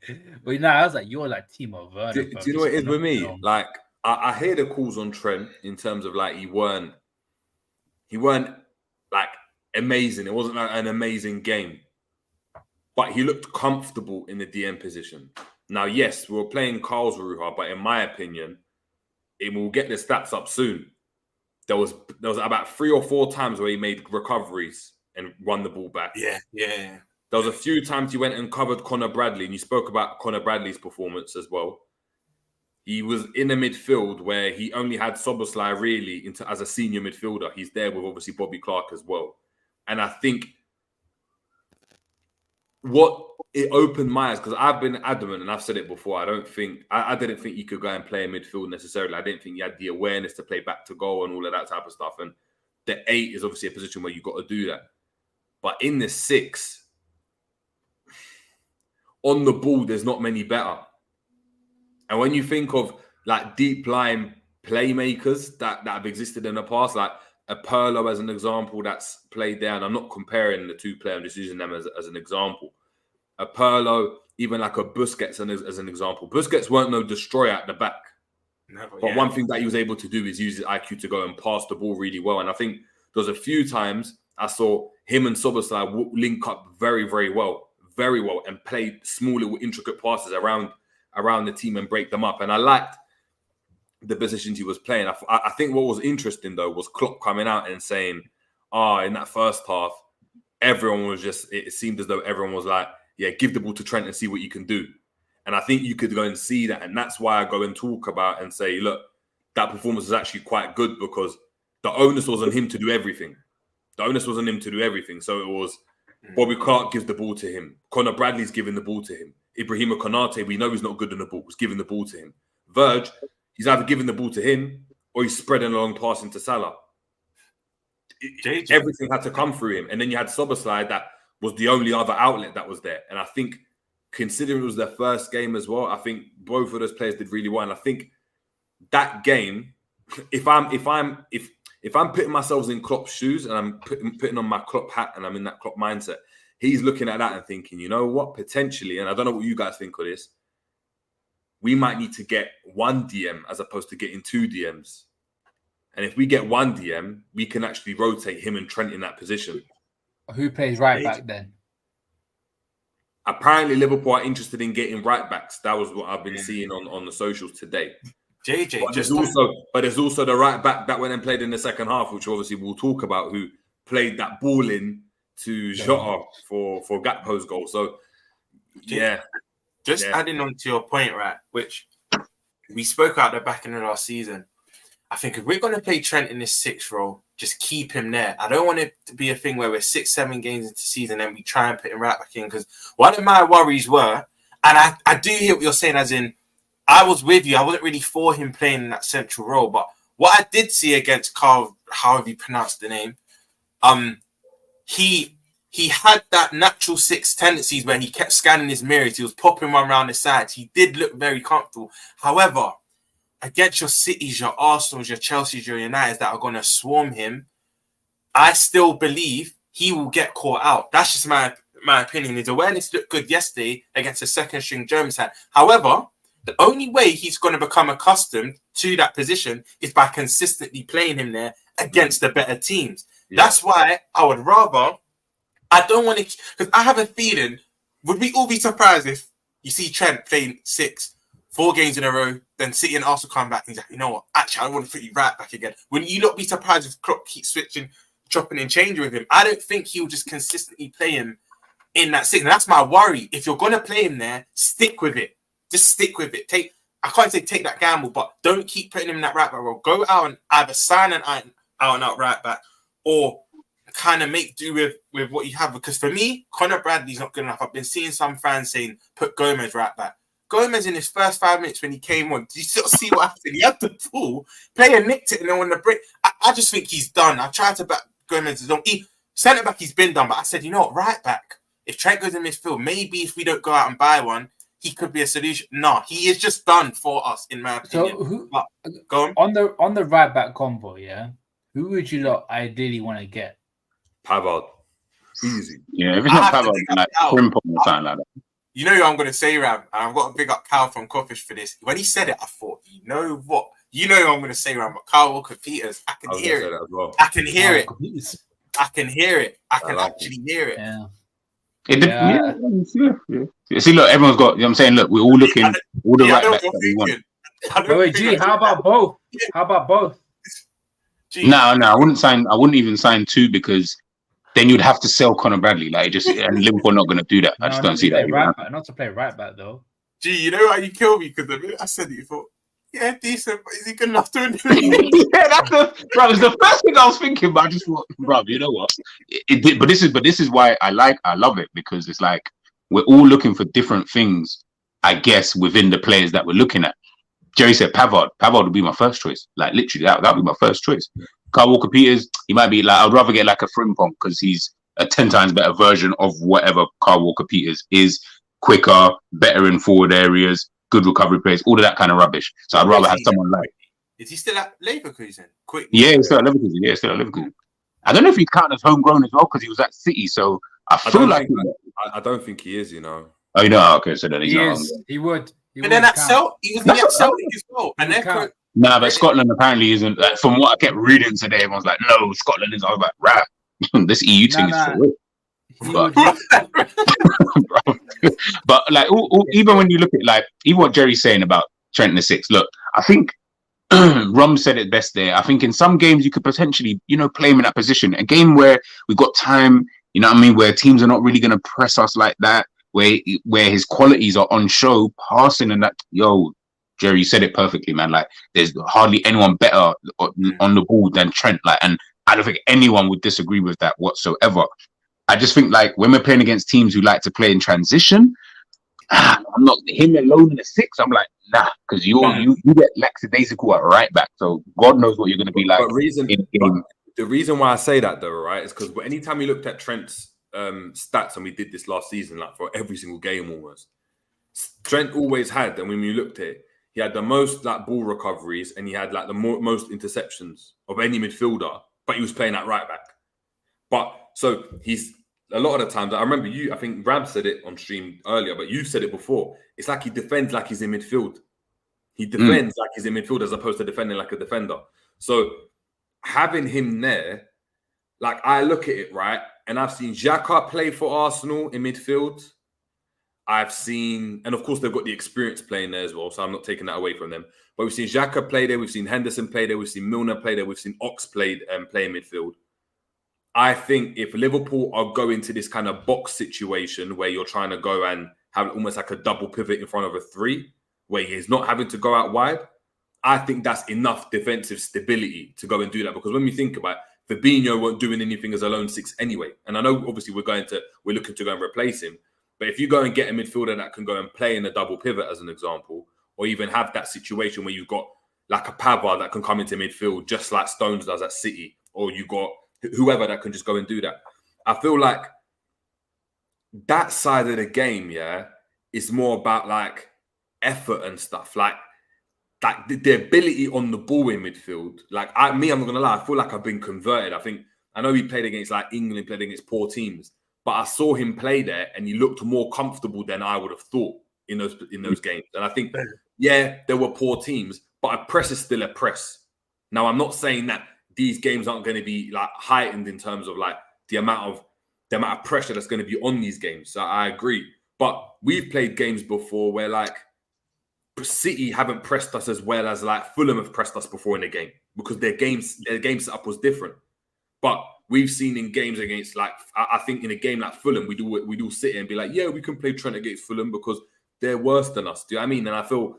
But now I was like, you're like Timo Werner. Do you know what it is with me? Like, I hear the calls on Trent in terms of like he weren't like amazing. It wasn't like an amazing game, but he looked comfortable in the DM position. Now, yes, we were playing Karlsruher, but in my opinion, it will get the stats up soon. There was about 3 or 4 times where he made recoveries and won the ball back. Yeah. There was a few times he went and covered Conor Bradley, and you spoke about Conor Bradley's performance as well. He was in a midfield where he only had Szoboszlai really as a senior midfielder. He's there with obviously Bobby Clark as well. And I think what it opened my eyes, because I've been adamant and I've said it before, I didn't think you could go and play in midfield necessarily. I didn't think you had the awareness to play back to goal and all of that type of stuff. And the 8 is obviously a position where you've got to do that. But in the 6, on the ball, there's not many better. And when you think of like deep line playmakers that have existed in the past, like a Pirlo as an example that's played there, and I'm not comparing the 2 players, I'm just using them as an example. A Pirlo, even like a Busquets as an example. Busquets weren't no destroyer at the back. But one thing that he was able to do is use his IQ to go and pass the ball really well. And I think there was a few times I saw him and Szoboszlai link up very, very well, and play small little intricate passes around the team and break them up. And I liked the positions he was playing. I think what was interesting, though, was Klopp coming out and saying, in that first half, everyone was it seemed as though everyone was like, yeah, give the ball to Trent and see what you can do. And I think you could go and see that. And that's why I go and talk about and say, look, that performance is actually quite good because the onus was on him to do everything. So it was Bobby Clark gives the ball to him. Conor Bradley's giving the ball to him. Ibrahima Konate, we know he's not good on the ball, was giving the ball to him. Verge, he's either giving the ball to him or he's spreading along passing to Salah. Everything had to come through him. And then you had Szoboszlai that was the only other outlet that was there. And I think, considering it was their first game as well, I think both of those players did really well. And I think that game, if I'm putting myself in Klopp's shoes and I'm putting on my Klopp hat and I'm in that Klopp mindset, he's looking at that and thinking, you know what, potentially, and I don't know what you guys think of this, we might need to get 1 DM as opposed to getting 2 DMs. And if we get 1 DM, we can actually rotate him and Trent in that position. Who plays right back then? Apparently, Liverpool are interested in getting right backs. That was what I've been seeing on the socials today. But there's also the right back that went and played in the second half, which obviously we'll talk about, who played that ball in to Jota for Gakpo's goal. So, adding on to your point, right, which we spoke out the back end of last season. I think if we're going to play Trent in this 6th role, just keep him there. I don't want it to be a thing where we're 6-7 games into the season and we try and put him right back in, because one of my worries were, and I do hear what you're saying, as in, I was with you. I wasn't really for him playing in that central role. But what I did see against Carl, however you pronounce the name, he had that natural 6 tendencies where he kept scanning his mirrors. He was popping one around the sides. He did look very comfortable. However, against your Cities, your Arsenals, your Chelseas, your Uniteds that are going to swarm him, I still believe he will get caught out. That's just my opinion. His awareness looked good yesterday against a second-string German side. However, the only way he's going to become accustomed to that position is by consistently playing him there against the better teams. Yeah. That's why I would rather... I don't want to... Because I have a feeling... Would we all be surprised if you see Trent playing 4 games in a row, then City and Arsenal come back and he's like, you know what? Actually, I want to put you right back again. Wouldn't you not be surprised if Klopp keeps switching, chopping and changing with him? I don't think he'll just consistently play him in that 6. And that's my worry. If you're going to play him there, stick with it. Just stick with it. I can't say take that gamble, but don't keep putting him in that right back role. Go out and either sign an out right back or kind of make do with what you have. Because for me, Conor Bradley's not good enough. I've been seeing some fans saying put Gomez right back. Gomez in his first 5 minutes when he came on, did you still see what happened? He had the ball, player nicked it, and then on the break, I just think he's done. I tried to back Gomez. Centre back, he's been done, but I said, you know what, right back. If Trent goes in midfield, maybe if we don't go out and buy one, he could be a solution. No, he is just done for us, in my opinion. So who But, go on. on the right back combo? Yeah, who would you lot ideally want to get? Pavard. Easy. Yeah, if it's I not have to Pavard, pick up like Cal. Frimpong or something like that. You know who I'm going to say, Ram, and I've got to big up Cal from Coffish for this. When he said it, I thought, you know what? You know who I'm going to say, Ram, but Kyle Walker-Peters, I can hear it. As well. I can hear it. Please. I can hear it. I can like actually hear it. Yeah. Yeah. See, look, everyone's got. You know what I'm saying, look, we're all looking all the right backs that we want. Wait, G, how about both? How about both? No, I wouldn't sign. I wouldn't even sign two because then you'd have to sell Conor Bradley. Like, and Liverpool not going to do that. I just don't see that. Not to play right back though. Gee, you know why you killed me? Because the minute I said it, you thought, yeah, decent, but is he good enough to win? Yeah, it's the first thing I was thinking, but I just thought, bro, you know what? But this is why I love it, because it's like we're all looking for different things, I guess, within the players that we're looking at. Jerry said Pavard would be my first choice. Like, literally, that would be my first choice. Kyle Walker-Peters, he might be like, I'd rather get like a Frimpong because he's a 10 times better version of whatever Kyle Walker-Peters is. Quicker, better in forward areas, good recovery plays, all of that kind of rubbish. So I'd rather have someone like. Is he still at Leverkusen? Quick. Yeah, he's still at Leverkusen. I don't know if he's counted as homegrown as well because he was at City. So I don't think he is. You know. Oh, you know. Okay, so then he's not. He would. But then at Celtic, he was at Celtic as well. And then but Scotland apparently isn't. Like, from what I kept reading today, everyone's like, "No, Scotland is." I was like, "Right, this EU thing is for real." But like, even when you look at like, even what Jerry's saying about Trent in the six, look, I think Rum said it best there. I think in some games you could potentially, play him in that position. A game where we got time, you know what I mean, where teams are not really going to press us like that, where his qualities are on show, passing and that. Jerry said it perfectly, man. Like, there's hardly anyone better on the ball than Trent. Like, and I don't think anyone would disagree with that whatsoever. I just think like when we're playing against teams who like to play in transition, I'm not him alone in the six. I'm like, nah, because you get lackadaisical at right back. So God knows what you're going to be like. The reason why I say that though, right, is because anytime you looked at Trent's stats, and we did this last season, like for every single game almost, Trent always had, and when we looked at it, he had the most like ball recoveries and he had like the most interceptions of any midfielder, but he was playing at right back. But so he's a lot of the times, I remember I think Ram said it on stream earlier, but you said it before. It's like he defends like he's in midfield. He defends like he's in midfield as opposed to defending like a defender. So having him there, like I look at it, right? And I've seen Xhaka play for Arsenal in midfield. I've seen, and of course they've got the experience playing there as well, so I'm not taking that away from them. But we've seen Xhaka play there, we've seen Henderson play there, we've seen Milner play there, we've seen Ox play in midfield. I think if Liverpool are going to this kind of box situation where you're trying to go and have almost like a double pivot in front of a three, where he's not having to go out wide, I think that's enough defensive stability to go and do that. Because when we think about it, Fabinho weren't doing anything as a lone six anyway. And I know obviously we're looking to go and replace him. But if you go and get a midfielder that can go and play in a double pivot, as an example, or even have that situation where you've got like a Pavard that can come into midfield just like Stones does at City, or you got whoever that can just go and do that. I feel like that side of the game, is more about like effort and stuff. Like the ability on the ball in midfield. Like I'm not gonna lie, I feel like I've been converted. I know he played against like England, played against poor teams, but I saw him play there and he looked more comfortable than I would have thought in those games. And I think, there were poor teams, but a press is still a press. Now, I'm not saying that these games aren't going to be like heightened in terms of like the amount of pressure that's going to be on these games. So I agree. But we've played games before where like City haven't pressed us as well as like Fulham have pressed us before in the game because their game setup was different. But we've seen in games against like, I think in a game like Fulham, we do sit here and be like, yeah, we can play Trent against Fulham because they're worse than us. Do you know what I mean? And I feel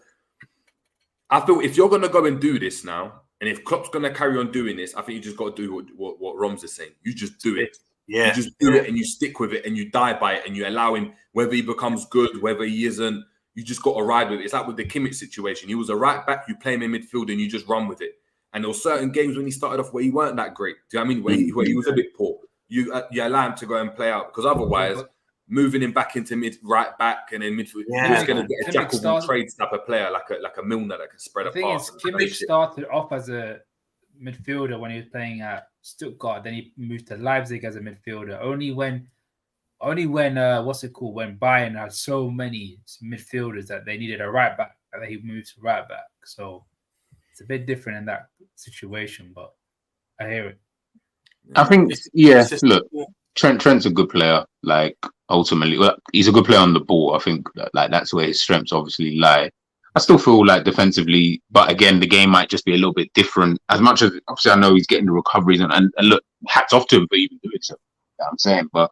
if you're going to go and do this now, and if Klopp's going to carry on doing this, I think you just got to do what Roms is saying. You just do it. Yeah. You just do it and you stick with it and you die by it and you allow him, whether he becomes good, whether he isn't, you just got to ride with it. It's like with the Kimmich situation. He was a right back, you play him in midfield and you just run with it. And there were certain games when he started off where he weren't that great. Do you know what I mean? Where he was a bit poor. You allow him to go and play out because otherwise, moving him back into right back and then midfield. Yeah. He was going to get a Kimmich jack of all started- trades type of player, like a Milner that can spread The a thing pass. is, Kimmich started off as a midfielder when he was playing at Stuttgart. Then he moved to Leipzig as a midfielder. Only when what's it called? When Bayern had so many midfielders that they needed a right back, and then he moved to right back. So it's a bit different in that situation, but I hear it. I think, yeah, It's just- look, Trent's a good player. Like, ultimately, well, he's a good player on the ball. I think like that's where his strengths obviously lie. I still feel like defensively, but again, the game might just be a little bit different. As much as obviously I know he's getting the recoveries and look, hats off to him for even doing so. You know what I'm saying, but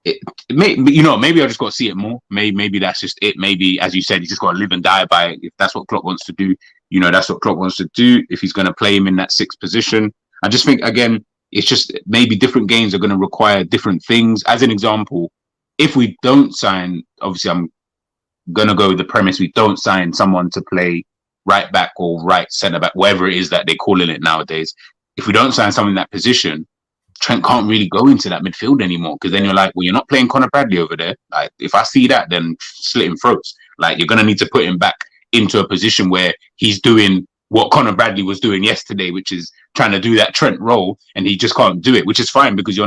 it may, maybe I just got to see it more. Maybe that's just it. Maybe, as you said, he's just got to live and die by it. If that's what Klopp wants to do, that's what Klopp wants to do. If he's going to play him in that sixth position, I just think again, it's just maybe different games are going to require different things. As an example, if we don't sign, obviously I'm going to go with the premise we don't sign someone to play right back or right centre back, whatever it is that they're calling it nowadays. If we don't sign someone in that position, Trent can't really go into that midfield anymore, because then you're like, well, you're not playing Conor Bradley over there. Like, if I see that, then slitting throats. Like, you're going to need to put him back into a position where he's doing what Conor Bradley was doing yesterday, which is trying to do that Trent role, and he just can't do it, which is fine because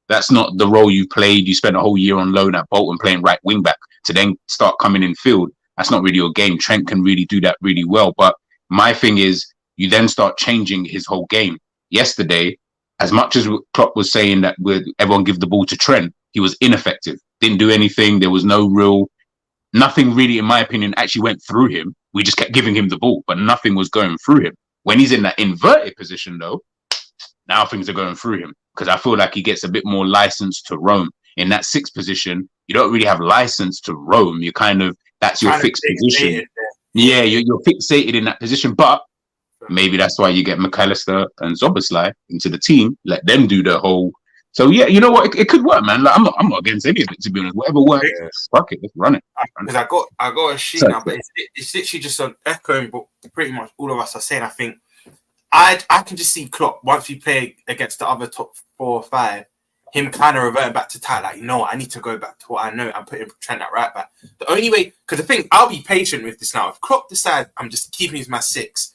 that's not the role you played. You spent a whole year on loan at Bolton playing right wing back to then start coming in field. That's not really your game. Trent can really do that really well. But my thing is, you then start changing his whole game. Yesterday, as much as Klopp was saying that everyone give the ball to Trent, he was ineffective. Didn't do anything. There was nothing really, in my opinion, actually went through him. We just kept giving him the ball, but nothing was going through him. When he's in that inverted position, though, now things are going through him, because I feel like he gets a bit more license to roam. In that sixth position, you don't really have license to roam. You that's your fixed position. Yeah, you're fixated in that position, but maybe that's why you get McAllister and Szoboszlai into the team. Let them do the whole. So yeah, you know what? It could work, man. Like, I'm not against any of it, to be honest. Whatever works, fuck it, let's run it. Because I got a sheet now, but it's literally just an echoing what pretty much all of us are saying. I think I can just see Klopp, once we play against the other top 4 or 5, him kind of reverting back to tight. Like, I need to go back to what I know and put him Trent at right back. The only way, because the thing, I'll be patient with this now. If Klopp decides I'm just keeping his my 6,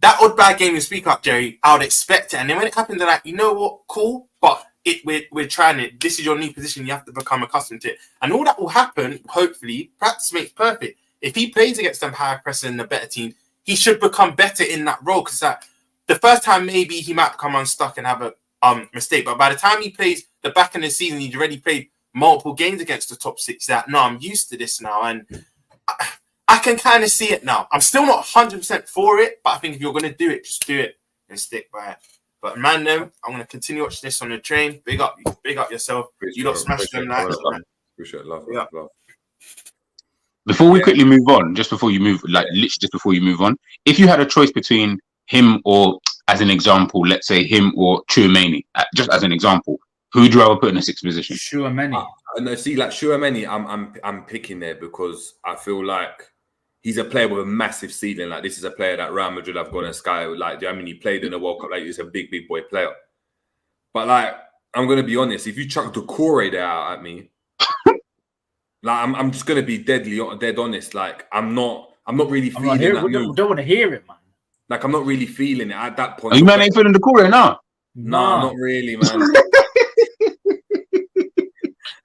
that odd bad game you speak up, Jerry, I would expect it. And then when it happened, they're like, you know what, cool, but we're trying it. This is your new position. You have to become accustomed to it. And all that will happen, hopefully, practice makes perfect. If he plays against them high pressing and the better team, he should become better in that role. Because the first time, maybe he might become unstuck and have a mistake. But by the time he plays the back end of the season, he's already played multiple games against the top 6. I'm used to this now. And I can kind of see it now. I'm still not 100% for it, but I think if you're going to do it, just do it and stick by it. But man, I'm going to continue watching this on the train. Big up yourself. You lot smash them like. Appreciate love. Before we quickly move on, just before you move on, if you had a choice between him or, as an example, let's say him or Tchouaméni, just as an example, who would you rather put in the 6th position? Tchouaméni. No, see, like Tchouaméni, I'm picking there because I feel like he's a player with a massive ceiling. Like, this is a player that Real Madrid have gone and Sky. Like, he played in the World Cup. Like, he's a big boy player. But like, I'm gonna be honest. If you chuck Doucouré there out at me, like, I'm just gonna be dead honest. Like, I'm not really feeling that. We don't want to hear it, man. Like, I'm not really feeling it at that point. Are you man ain't feeling Doucouré now? No, not really, man.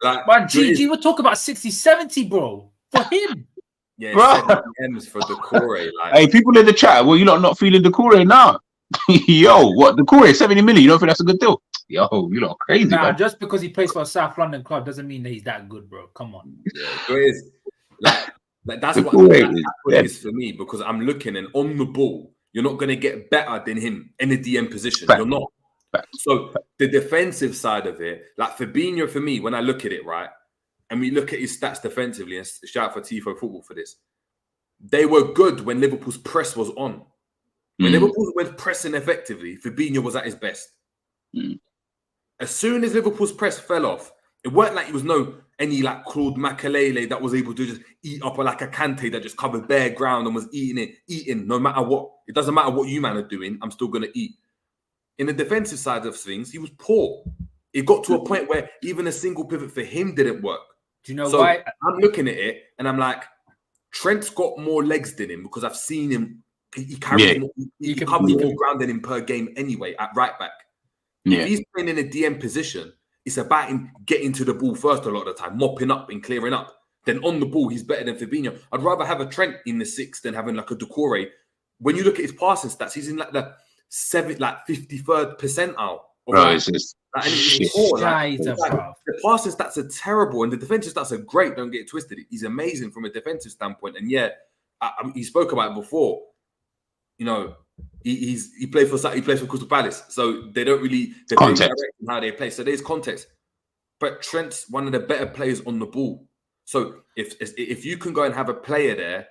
Like, man, GG, we're talking about 60, 70, bro. For him. Yeah, bro. M's for Doucouré. Like, hey, people in the chat, well, you lot not feeling Doucouré now? Yo, what, Doucouré, 70 million? You don't think that's a good deal? Yo, you lot crazy, man. Just because he plays for a South London club doesn't mean that he's that good, bro. Come on. Yeah, so it is. Like that's what it is for me, because I'm looking, and on the ball, you're not going to get better than him in the DM position. You're not. So the defensive side of it, like Fabinho, for me, when I look at it, right, and we look at his stats defensively, and shout out for Tifo Football for this, they were good when Liverpool's press was on. When Liverpool were pressing effectively, Fabinho was at his best. As soon as Liverpool's press fell off, it weren't like it was any like Claude Makelele that was able to just eat up, or like a Kante that just covered bare ground and was eating no matter what. It doesn't matter what you man are doing, I'm still going to eat. In the defensive side of things, he was poor. It got to a point where even a single pivot for him didn't work. Do you know So why? I'm looking at it and I'm like, Trent's got more legs than him because I've seen him. He carries more, he covers more ground than him per game anyway at right back. If he's playing in a DM position, it's about him getting to the ball first a lot of the time, mopping up and clearing up. Then on the ball, he's better than Fabinho. I'd rather have a Trent in the 6th than having like a Doucouré. When you look at his passing stats, he's in like the 53rd percentile. Bro, it's just the passing stats are terrible and the defensive stats are great. Don't get it twisted. He's amazing from a defensive standpoint. And he spoke about it before. You know, he plays for Crystal Palace, so they don't really direct how they play. So there's context. But Trent's one of the better players on the ball. So if you can go and have a player there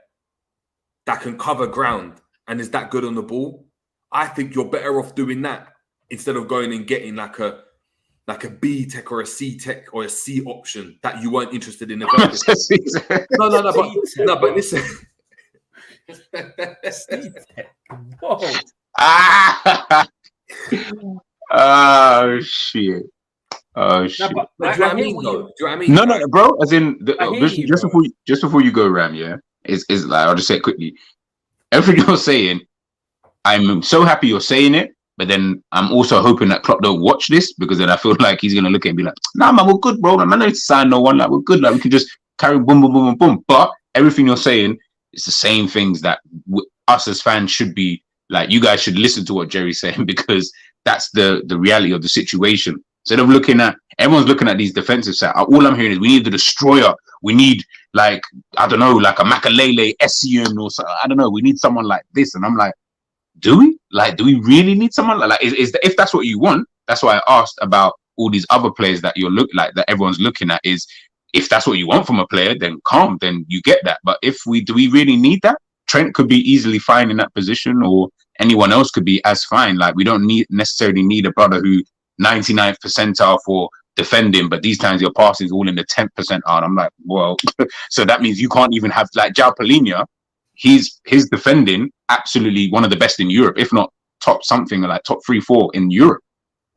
that can cover ground and is that good on the ball, I think you're better off doing that instead of going and getting like a B tech or a C tech or a C option that you weren't interested in. But listen. Whoa. Oh shit. Oh shit. No, but do you know what I mean? Do you know what I mean? No, bro. As in, just before you go, Ram. Yeah, is like I'll just say it quickly. Everything you're saying, I'm so happy you're saying it, but then I'm also hoping that Klopp don't watch this because then I feel like he's gonna look at it and be like, "Nah, man, we're good, bro. Man, I don't need to sign no one. Like, we're good. Like, we can just carry boom, boom, boom, boom, boom." But everything you're saying is the same things that us as fans should be like. You guys should listen to what Jerry's saying because that's the reality of the situation. Instead of everyone's looking at these defensive sets. All I'm hearing is we need the destroyer. We need like, I don't know, like a Makalele, Essien or something. I don't know. We need someone like this. And I'm like, do we? Like, do we really need someone like if that's what you want? That's why I asked about all these other players that that everyone's looking at. Is if that's what you want from a player, then then you get that. But do we really need that? Trent could be easily fine in that position, or anyone else could be as fine. Like, we don't necessarily need a brother who 99th percentile for defending, but these times your passing is all in the 10th percentile. And I'm like, well, so that means you can't even have like João Palhinha. His defending absolutely one of the best in Europe, if not top 3-4 in Europe.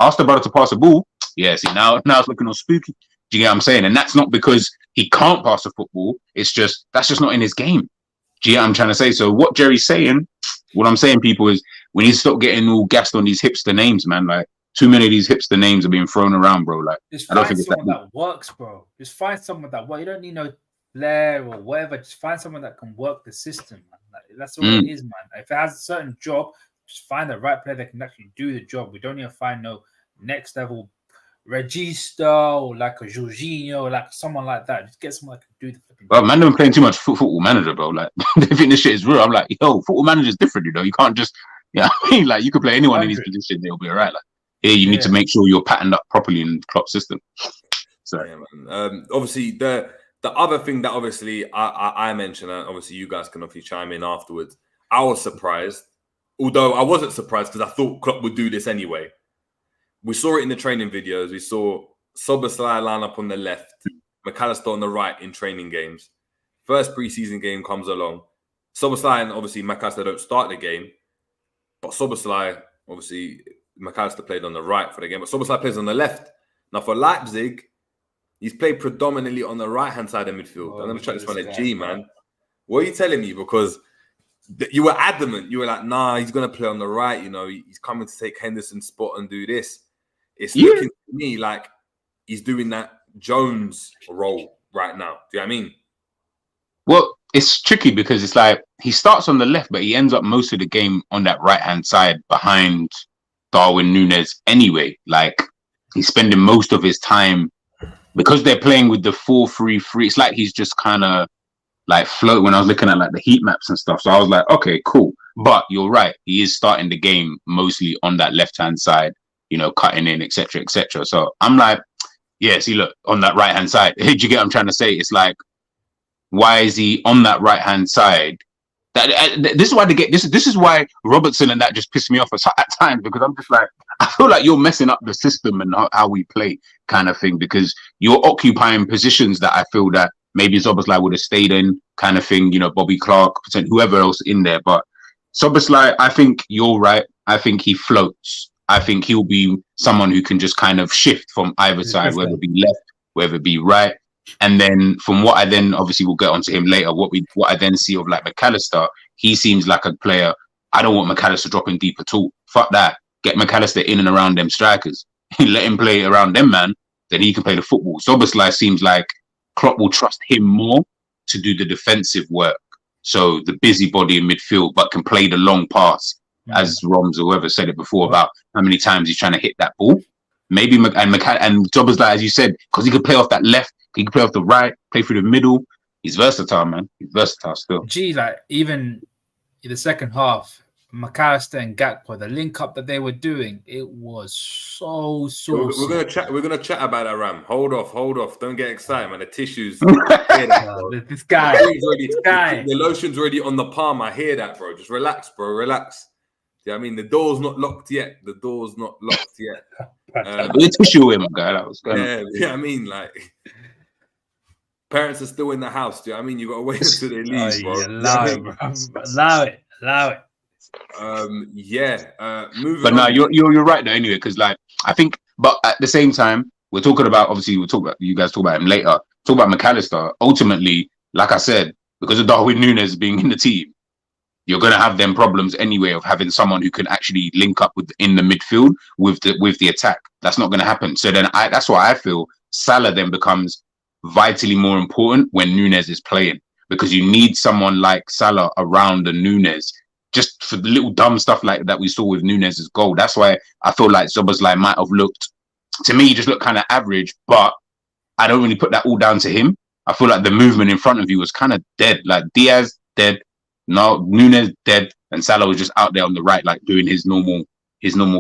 Ask the brother to pass a ball. Yeah, see now it's looking all spooky. Do you get what I'm saying? And that's not because he can't pass the football. It's just that's just not in his game. Do you get what I'm trying to say? So what Jerry's saying, what I'm saying, people, is we need to stop getting all gassed on these hipster names, man. Like, too many of these hipster names are being thrown around, bro. Like, just find someone that works, bro. Just find someone that works. You don't need no Blair or whatever. Just find someone that can work the system, man. Like, that's all it is, man. If it has a certain job, just find the right player that can actually do the job. We don't need to find no next level Regista or like a Jorginho or like someone like that. Just get someone that can do the flipping. Well, man, they're playing too much football manager, bro. Like, they think this shit is real. I'm like, yo, football manager is different, you know. You can't just, I mean, like, you could play anyone in these positions, they'll be all right. Like, you need to make sure you're patterned up properly in the Klopp system. So, obviously, the other thing that obviously I mentioned, obviously you guys can obviously chime in afterwards. I was surprised, although I wasn't surprised because I thought Klopp would do this anyway. We saw it in the training videos. We saw Szoboszlai line up on the left, McAllister on the right in training games. First preseason game comes along. Szoboszlai and obviously McAllister don't start the game, but Szoboszlai, obviously McAllister played on the right for the game, but Szoboszlai plays on the left. Now for Leipzig, he's played predominantly on the right-hand side of midfield. I'm going to try this one at G, man. What are you telling me? Because you were adamant. You were like, nah, he's going to play on the right. You know, he's coming to take Henderson's spot and do this. It's looking to me like he's doing that Jones role right now. Do you know what I mean? Well, it's tricky because it's like he starts on the left, but he ends up most of the game on that right-hand side behind Darwin Nunez anyway. Like, he's spending most of his time because they're playing with the 4-3-3. It's like he's just kind of like float when I was looking at like the heat maps and stuff. So I was like, okay, cool. But you're right. He is starting the game mostly on that left-hand side, you know, cutting in, etc., etc. So I'm like, yeah, see, look, on that right-hand side. Do you get what I'm trying to say? It's like, why is he on that right-hand side? This is why they get this. This is why Robertson and that just pissed me off at times, because I'm just like, I feel like you're messing up the system and how we play, kind of thing, because you're occupying positions that I feel that maybe Szoboszlai would have stayed in, kind of thing. You know, Bobby Clark, whoever else in there. But Szoboszlai, I think you're right. I think he floats. I think he'll be someone who can just kind of shift from either side, whether it be left, whether it be right. And then from what I then obviously we'll get onto him later, what I then see of like McAllister, he seems like a player. I don't want McAllister dropping deep at all. Fuck that. Get McAllister in and around them strikers. Let him play around them, man. Then he can play the football. Szoboszlai seems like Klopp will trust him more to do the defensive work. So the busybody in midfield, but can play the long pass, as Roms or whoever said it before about how many times he's trying to hit that ball. Maybe and Szoboszlai, as you said, because he could play off that left, he can play off the right, play through the middle. He's versatile, man. He's versatile still. Gee, like even in the second half, McAllister and Gakpo, the link up that they were doing, it was so. We're gonna chat about that, Ram. Hold off. Don't get excited, man. The tissues. This guy. The lotion's already on the palm. I hear that, bro. Just relax, bro. Relax. Yeah, I mean, the door's not locked yet. The tissue in, my guy. That was good. Yeah. I mean, like. Parents are still in the house. Do you know what I mean? You got to wait until they leave, bro. Allow it. Moving but on. no, you're right though. Anyway, because like I think, but at the same time, we're talking about obviously you guys talk about him later. Talk about McAllister. Ultimately, like I said, because of Darwin Nunez being in the team, you're gonna have them problems anyway of having someone who can actually link up in the midfield with the attack. That's not gonna happen. So then that's why I feel Salah then becomes vitally more important when Nunez is playing, because you need someone like Salah around the Nunez just for the little dumb stuff like that we saw with Nunez's goal. That's why I feel like Szoboszlai might have looked, to me, just looked kind of average, but I don't really put that all down to him. I feel like the movement in front of you was kind of dead. Like Diaz, dead. No, Nunez, dead. And Salah was just out there on the right, like doing his normal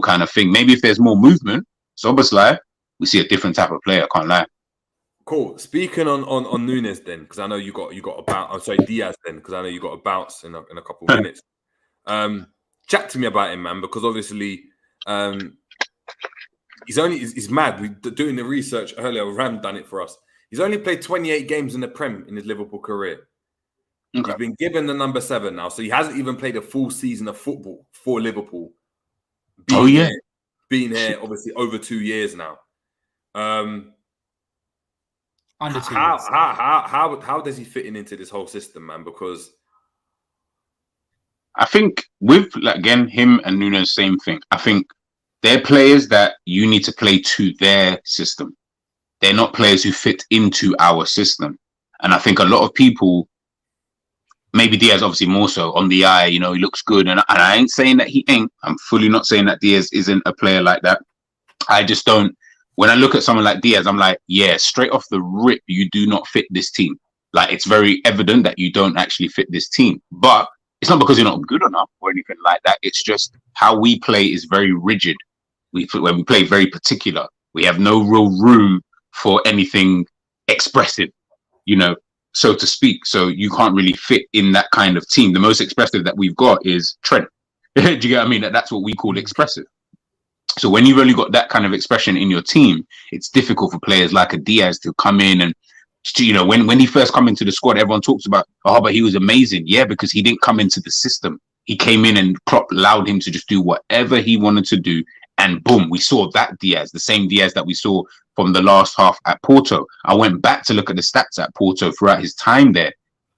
kind of thing. Maybe if there's more movement, Szoboszlai, we see a different type of player, I can't lie. Cool. Speaking on Nunez then, because I know you got a bounce. I'm sorry, Diaz then, because I know you got a bounce in a couple of minutes. Chat to me about him, man, because obviously he's mad. We're doing the research earlier. Ram done it for us. He's only played 28 games in the Prem in his Liverpool career. Okay. He's been given the number 7 now, so he hasn't even played a full season of football for Liverpool. Being here obviously over 2 years now. Under 2 years. How does he fit into this whole system, man? Because I think with, like, again, him and Nunez, same thing. I think they're players that you need to play to their system. They're not players who fit into our system. And I think a lot of people, maybe Diaz obviously more so on the eye, he looks good. And I ain't saying that he ain't. I'm fully not saying that Diaz isn't a player like that. I just don't. When I look at someone like Diaz, I'm like, yeah, straight off the rip, you do not fit this team. Like, it's very evident that you don't actually fit this team. But it's not because you're not good enough or anything like that. It's just how we play is very rigid. When we play very particular, we have no real room for anything expressive, so to speak. So you can't really fit in that kind of team. The most expressive that we've got is Trent. Do you get what I mean? That's what we call expressive. So when you've only got that kind of expression in your team, it's difficult for players like a Diaz to come in and, when he first come into the squad, everyone talks about, but he was amazing. Yeah, because he didn't come into the system. He came in and Klopp allowed him to just do whatever he wanted to do. And boom, we saw that Diaz, the same Diaz that we saw from the last half at Porto. I went back to look at the stats at Porto throughout his time there.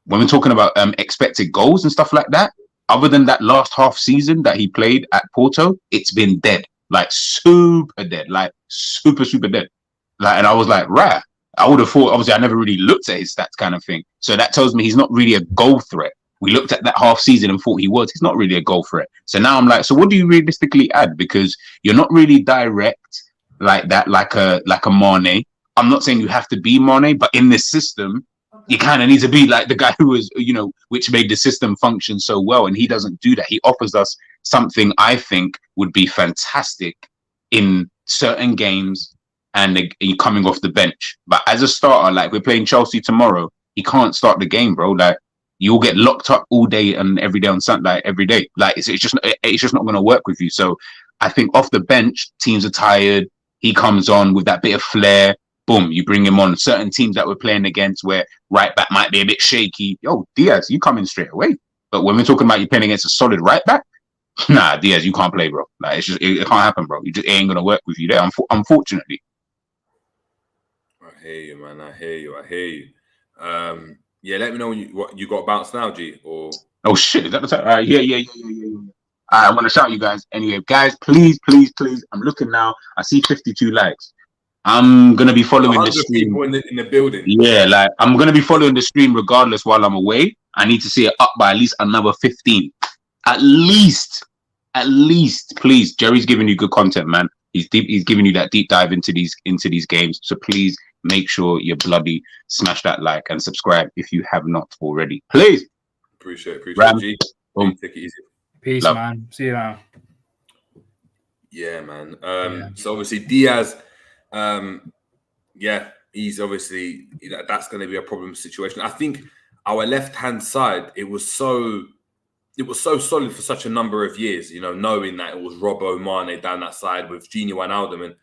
When we're talking about expected goals and stuff like that, other than that last half season that he played at Porto, it's been dead. Like super dead, like super dead. Like, and I was like, right. I would have thought, obviously, I never really looked at his stats kind of thing. So that tells me he's not really a goal threat. We looked at that half season and thought he's not really a goal threat. So now I'm like, so what do you realistically add? Because you're not really direct like that, like a Mane. I'm not saying you have to be Mane, but in this system, you kind of need to be like the guy who was, which made the system function so well. And he doesn't do that. He offers us something I think would be fantastic in certain games and coming off the bench. But as a starter, like we're playing Chelsea tomorrow, he can't start the game, bro. Like you'll get locked up all day and every day on Sunday, like, every day. Like it's just not going to work with you. So I think off the bench, teams are tired. He comes on with that bit of flair. Boom, you bring him on. Certain teams that we're playing against where right back might be a bit shaky. Yo, Diaz, you come in straight away. But when we're talking about you playing against a solid right back, nah, Diaz, you can't play, bro. Like it can't happen, bro. It ain't gonna work with you there, unfortunately. hear you, man. I hear you. Yeah, let me know what you got bounced now, G. Or Oh shit, is that the time? Yeah. I want to shout you guys. Anyway, guys, please. I'm looking now. I see 52 likes. I'm gonna be following the 100 stream. people in the building. Yeah, like I'm gonna be following the stream regardless while I'm away. I need to see it up by at least another 15. At least, please. Jerry's giving you good content, man. He's giving you that deep dive into these games. So please make sure you bloody smash that like and subscribe if you have not already. Please. Appreciate Ram. it, G. Boom. Take it easy. Peace, Love. man. See you now. Yeah, man. So obviously Diaz, he's obviously that's going to be a problem situation. I think our left-hand side, it was so solid for such a number of years, knowing that it was Robbo, Mane down that side with Gini Wijnaldum. And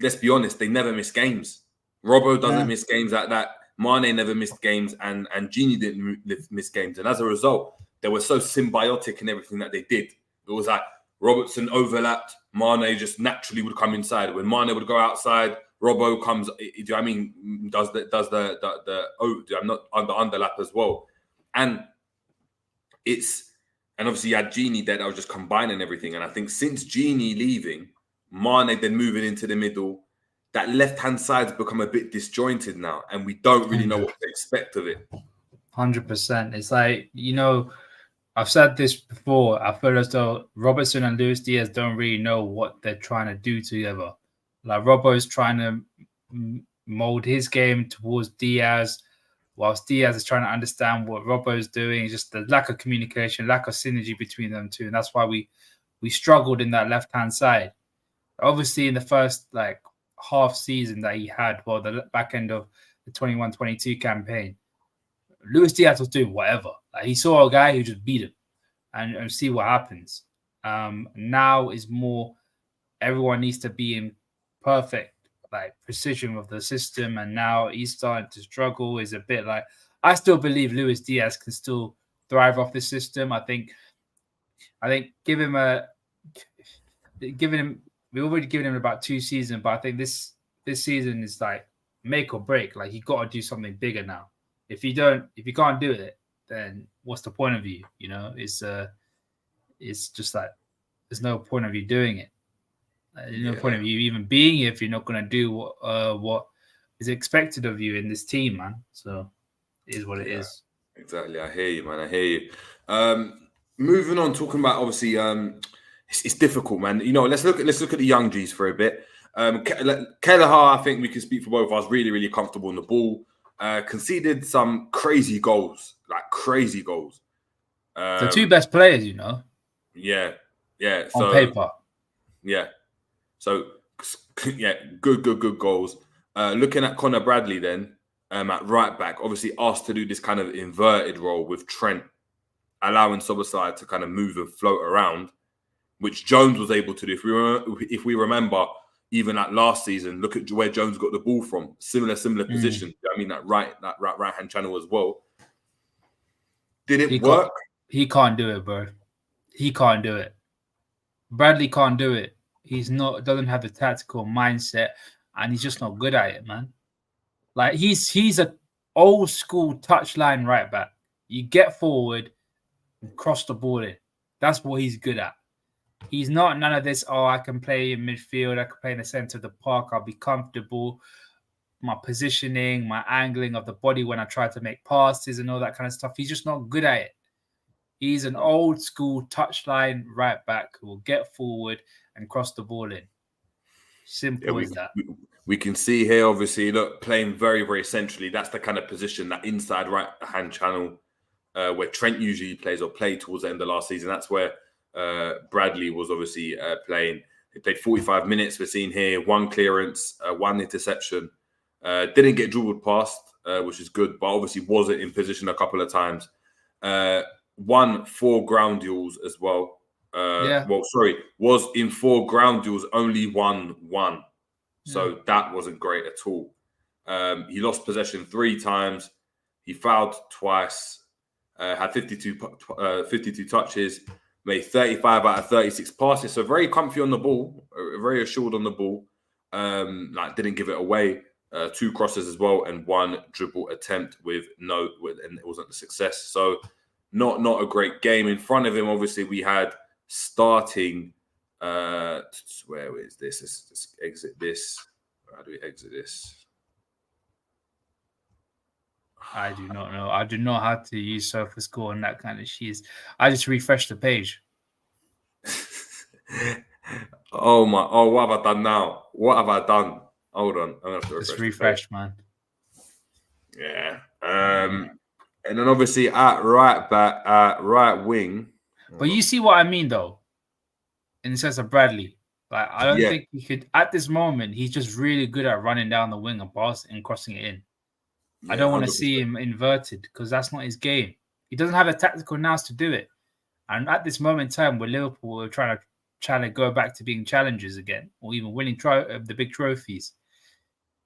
let's be honest, they never miss games. Robbo doesn't miss games like that. Mane never missed games, and Gini didn't miss games. And as a result, they were so symbiotic in everything that they did. It was like Robertson overlapped, Mane just naturally would come inside. When Mane would go outside, Robbo comes. Do you know what I mean? Does the underlap as well, and obviously you had Gini there that was just combining everything. And I think since Gini leaving, Mane then moving into the middle, that left-hand side's become a bit disjointed now, and we don't really know what to expect of it. 100%. It's like, I've said this before. I feel as though Robertson and Luis Diaz don't really know what they're trying to do together. Like, Robbo is trying to mold his game towards Diaz, whilst Diaz is trying to understand what Robbo is doing. It's just the lack of communication, lack of synergy between them two. And that's why we struggled in that left-hand side. Obviously, in the first, half season that he had, the back end of the 21-22 campaign, Luis Diaz was doing whatever. Like, he saw a guy who just beat him and see what happens. Now is more, everyone needs to be in perfect precision of the system, and now he's starting to struggle. Is a bit like, I still believe Luis Diaz can still thrive off the system. I think we've already given him about 2 seasons, but I think this season is make or break. Like, you got to do something bigger now. If you can't do it, then what's the point of you? It's just there's no point of you doing it. There's no point of you even being here if you're not going to do what is expected of you in this team, man. So it is what it is. Exactly. I hear you, man. I hear you. Moving on, talking about obviously, it's difficult, man. Let's look at the young G's for a bit. Kelleher, I think we can speak for both of us. Really, really comfortable in the ball. Conceded some crazy goals. The 2 best players, Yeah. On paper. Yeah. So, yeah, good goals. Looking at Connor Bradley then, at right back, obviously asked to do this kind of inverted role with Trent, allowing Szoboszlai to kind of move and float around, which Jones was able to do. If we remember, even at last season, look at where Jones got the ball from. Similar position. I mean, that right-hand channel as well. Did it work? He can't do it, bro. He can't do it. Bradley can't do it. Doesn't have the tactical mindset, and he's just not good at it, man. Like, he's an old school touchline right back. You get forward and cross the ball in. That's what he's good at. He's not none of this, I can play in midfield, I can play in the center of the park, I'll be comfortable. My positioning, my angling of the body when I try to make passes and all that kind of stuff. He's just not good at it. He's an old school touchline right back who will get forward and cross the ball in. Simple as that. We can see here, obviously, look, playing very, very centrally. That's the kind of position, that inside right-hand channel where Trent usually plays or played towards the end of last season. That's where Bradley was obviously playing. He played 45 minutes. We're seeing here 1 clearance, 1 interception. Didn't get dribbled past, which is good, but obviously wasn't in position a couple of times. Won 4 ground duels as well. Was in 4 ground duels, only won 1. So that wasn't great at all. He lost possession 3 times. He fouled twice. Had 52 touches. Made 35 out of 36 passes. So very comfy on the ball. Very assured on the ball. Didn't give it away. 2 crosses as well, and 1 dribble attempt and it wasn't a success. So not a great game. In front of him, obviously, we had starting. Where is this? Let's exit this. How do we exit this? I do not know. I do not know how to use SofaScore and that kind of shit. I just refreshed the page. Oh, what have I done now? What have I done? Hold on. I'm gonna have to refresh, man. Yeah. And then obviously at right wing. But you see what I mean, though, in the sense of Bradley. Like, I don't think he could, at this moment, he's just really good at running down the wing and passing and crossing it in. I don't want to see him inverted because that's not his game. He doesn't have the tactical nous to do it. And at this moment in time, where Liverpool are trying to go back to being challengers again, or even winning the big trophies,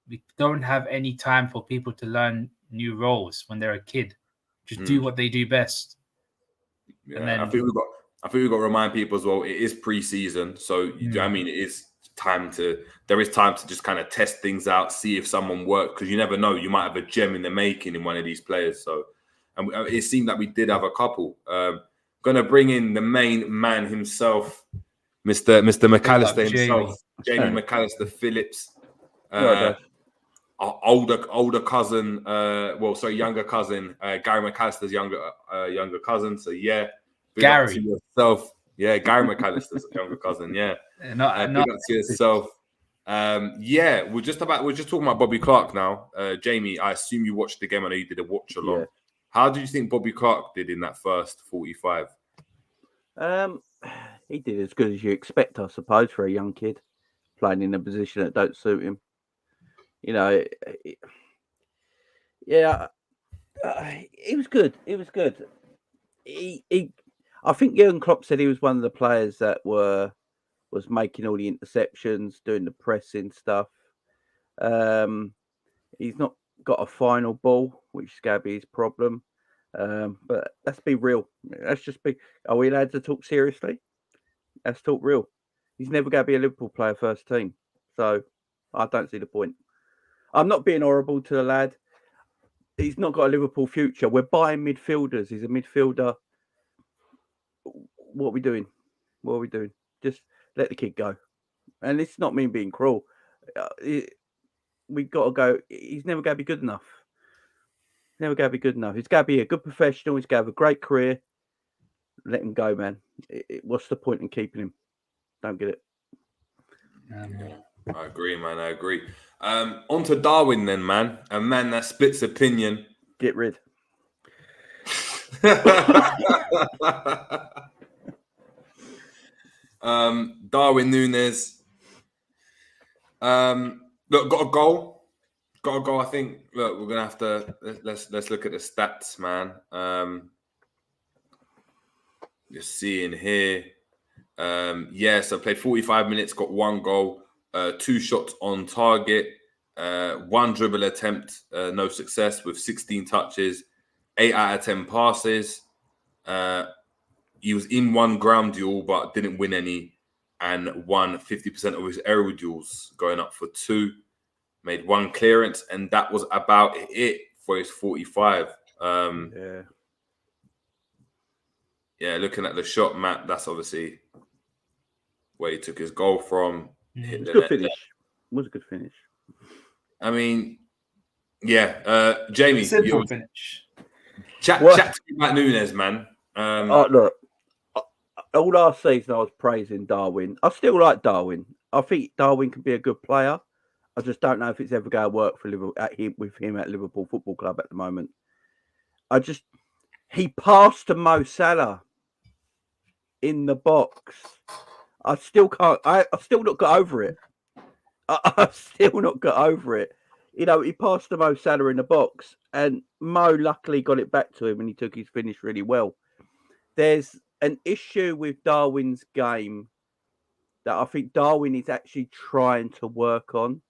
we don't have any time for people to learn new roles when they're a kid. Just do what they do best. Yeah, and then, I think we've got to remind people as well. It is pre-season, so I mean, there is time to just kind of test things out, see if someone works, because you never know. You might have a gem in the making in one of these players. So, and it seemed that we did have a couple. Going to bring in the main man himself, Mr. McAllister himself, Jamie McAllister Phillips, our older cousin. Younger cousin, Gary McAllister's younger cousin. So yeah, Gary yourself. Yeah, Gary McAllister's younger cousin. Yeah, big up to yourself. We're just talking about Bobby Clark now. Jamie, I assume you watched the game. I know you did a watch along. Yeah. How did you think Bobby Clark did in that first 45? He did as good as you expect, I suppose, for a young kid playing in a position that don't suit him. You know, he was good. It was good. I think Jurgen Klopp said he was one of the players that was making all the interceptions, doing the pressing stuff. He's not got a final ball, which is going to be his problem. But let's be real. Let's just be. Are we allowed to talk seriously? Let's talk real. He's never going to be a Liverpool player first team. So I don't see the point. I'm not being horrible to the lad. He's not got a Liverpool future. We're buying midfielders. He's a midfielder. What are we doing? Just let the kid go. And it's not me being cruel. We've got to go. He's never going to be good enough. He's got to be a good professional. He's got to have a great career. Let him go, man. What's the point in keeping him? Don't get it. I agree, man. I agree. On to Darwin then, man. A man that splits opinion. Get rid. Darwin Nunez. Look, got a goal. I think. Look, we're gonna have to let's look at the stats, man. You're seeing here. So played 45 minutes, got 1 goal, 2 shots on target, 1 dribble attempt, no success with 16 touches, 8 out of 10 passes. He was in 1 ground duel, but didn't win any, and won 50% of his aerial duels, going up for 2. Made 1 clearance, and that was about it for his 45. Looking at the shot map, that's obviously where he took his goal from. It was a good finish. I mean, Jamie, simple finish. Chat to me about Nunez, man. Look, all last season I was praising Darwin. I still like Darwin. I think Darwin can be a good player. I just don't know if it's ever going to work for Liverpool with him at Liverpool Football Club at the moment. He passed to Mo Salah in the box. I still can't. I still not got over it. I've still not got over it. You know, he passed to Mo Salah in the box, and Mo luckily got it back to him, and he took his finish really well. There's an issue with Darwin's game that I think Darwin is actually trying to work on,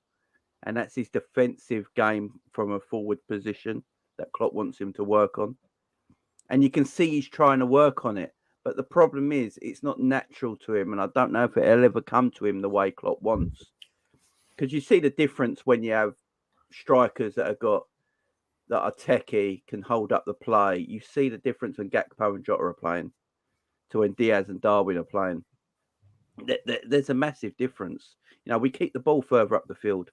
and that's his defensive game from a forward position that Klopp wants him to work on. And you can see he's trying to work on it. But the problem is, it's not natural to him, and I don't know if it'll ever come to him the way Klopp wants. Because you see the difference when you have strikers that are techie, can hold up the play. You see the difference when Gakpo and Jota are playing to when Diaz and Darwin are playing. There's a massive difference. You know, we keep the ball further up the field.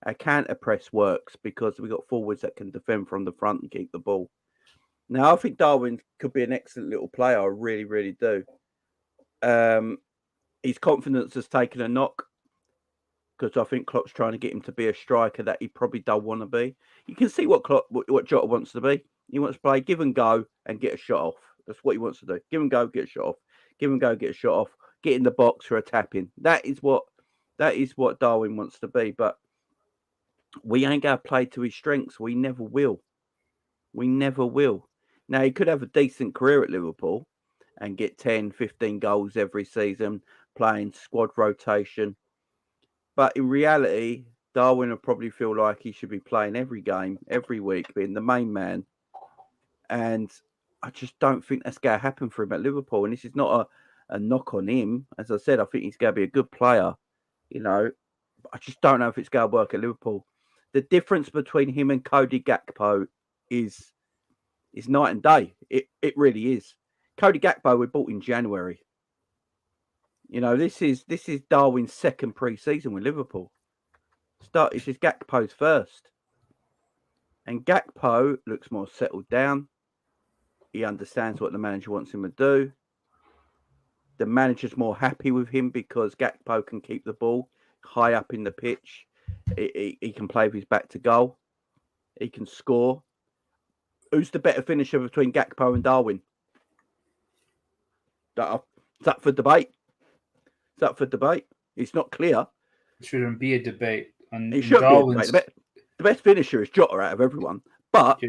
Our counter press works because we've got forwards that can defend from the front and keep the ball. Now, I think Darwin could be an excellent little player. I really, really do. His confidence has taken a knock because I think Klopp's trying to get him to be a striker that he probably don't want to be. You can see what Jota wants to be. He wants to play give and go and get a shot off. That's what he wants to do. Give and go, get a shot off. Give and go, get a shot off. Get in the box for a tap in. That is what Darwin wants to be. But we ain't going to play to his strengths. We never will. We never will. Now, he could have a decent career at Liverpool and get 10, 15 goals every season, playing squad rotation. But in reality, Darwin will probably feel like he should be playing every game, every week, being the main man. And I just don't think that's going to happen for him at Liverpool. And this is not a knock on him. As I said, I think he's going to be a good player. You know, I just don't know if it's going to work at Liverpool. The difference between him and Cody Gakpo is night and day. It really is. Cody Gakpo we bought in January. You know, this is Darwin's second pre-season with Liverpool. This is Gakpo's first. And Gakpo looks more settled down. He understands what the manager wants him to do. The manager's more happy with him because Gakpo can keep the ball high up in the pitch. He can play with his back to goal. He can score. Who's the better finisher between Gakpo and Darwin? It's up for debate. It's up for debate. It's not clear. It shouldn't be a debate. And it should be a debate. The best finisher is Jota out of everyone. But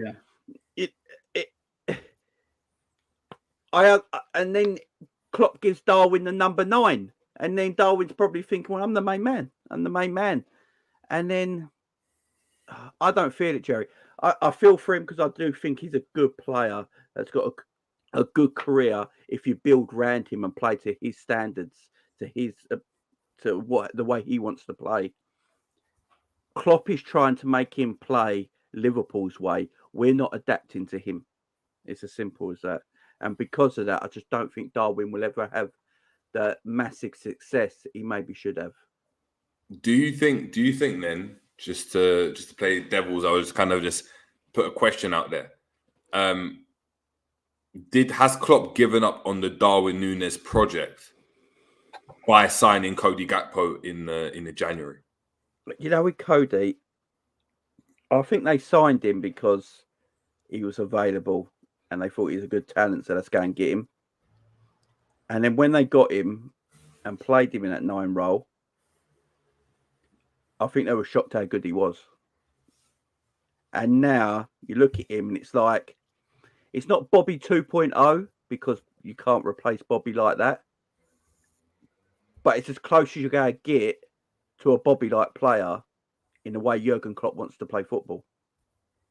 and then Klopp gives Darwin the number 9. And then Darwin's probably thinking, well, I'm the main man. And then I don't feel it, Jerry. I feel for him because I do think he's a good player that's got a good career if you build around him and play to his standards, to what the way he wants to play. Klopp is trying to make him play Liverpool's way. We're not adapting to him. It's as simple as that. And because of that, I just don't think Darwin will ever have the massive success he maybe should have. Do you think then, just to play devil's, I was kind of just put a question out there. Has Klopp given up on the Darwin Nunez project by signing Cody Gakpo in the January? You know, with Cody, I think they signed him because he was available and they thought he was a good talent, so let's go and get him. And then when they got him and played him in that 9 role, I think they were shocked how good he was. And now you look at him and it's like, it's not Bobby 2.0 because you can't replace Bobby like that. But it's as close as you're going to get to a Bobby-like player in the way Jurgen Klopp wants to play football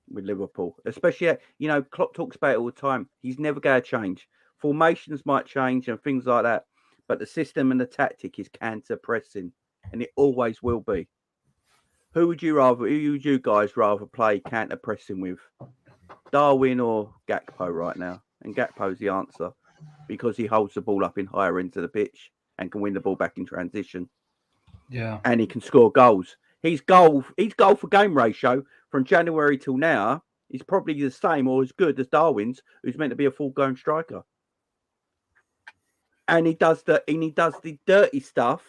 with Liverpool. Especially, you know, Klopp talks about it all the time. He's never going to change. Formations might change and things like that. But the system and the tactic is counter-pressing. And it always will be. Who would you guys rather play counter-pressing with? Darwin or Gakpo right now? And Gakpo's the answer. Because he holds the ball up in higher ends of the pitch and can win the ball back in transition. Yeah. And he can score goals. His goal for game ratio from January till now is probably the same or as good as Darwin's, who's meant to be a full-grown striker. And he does the dirty stuff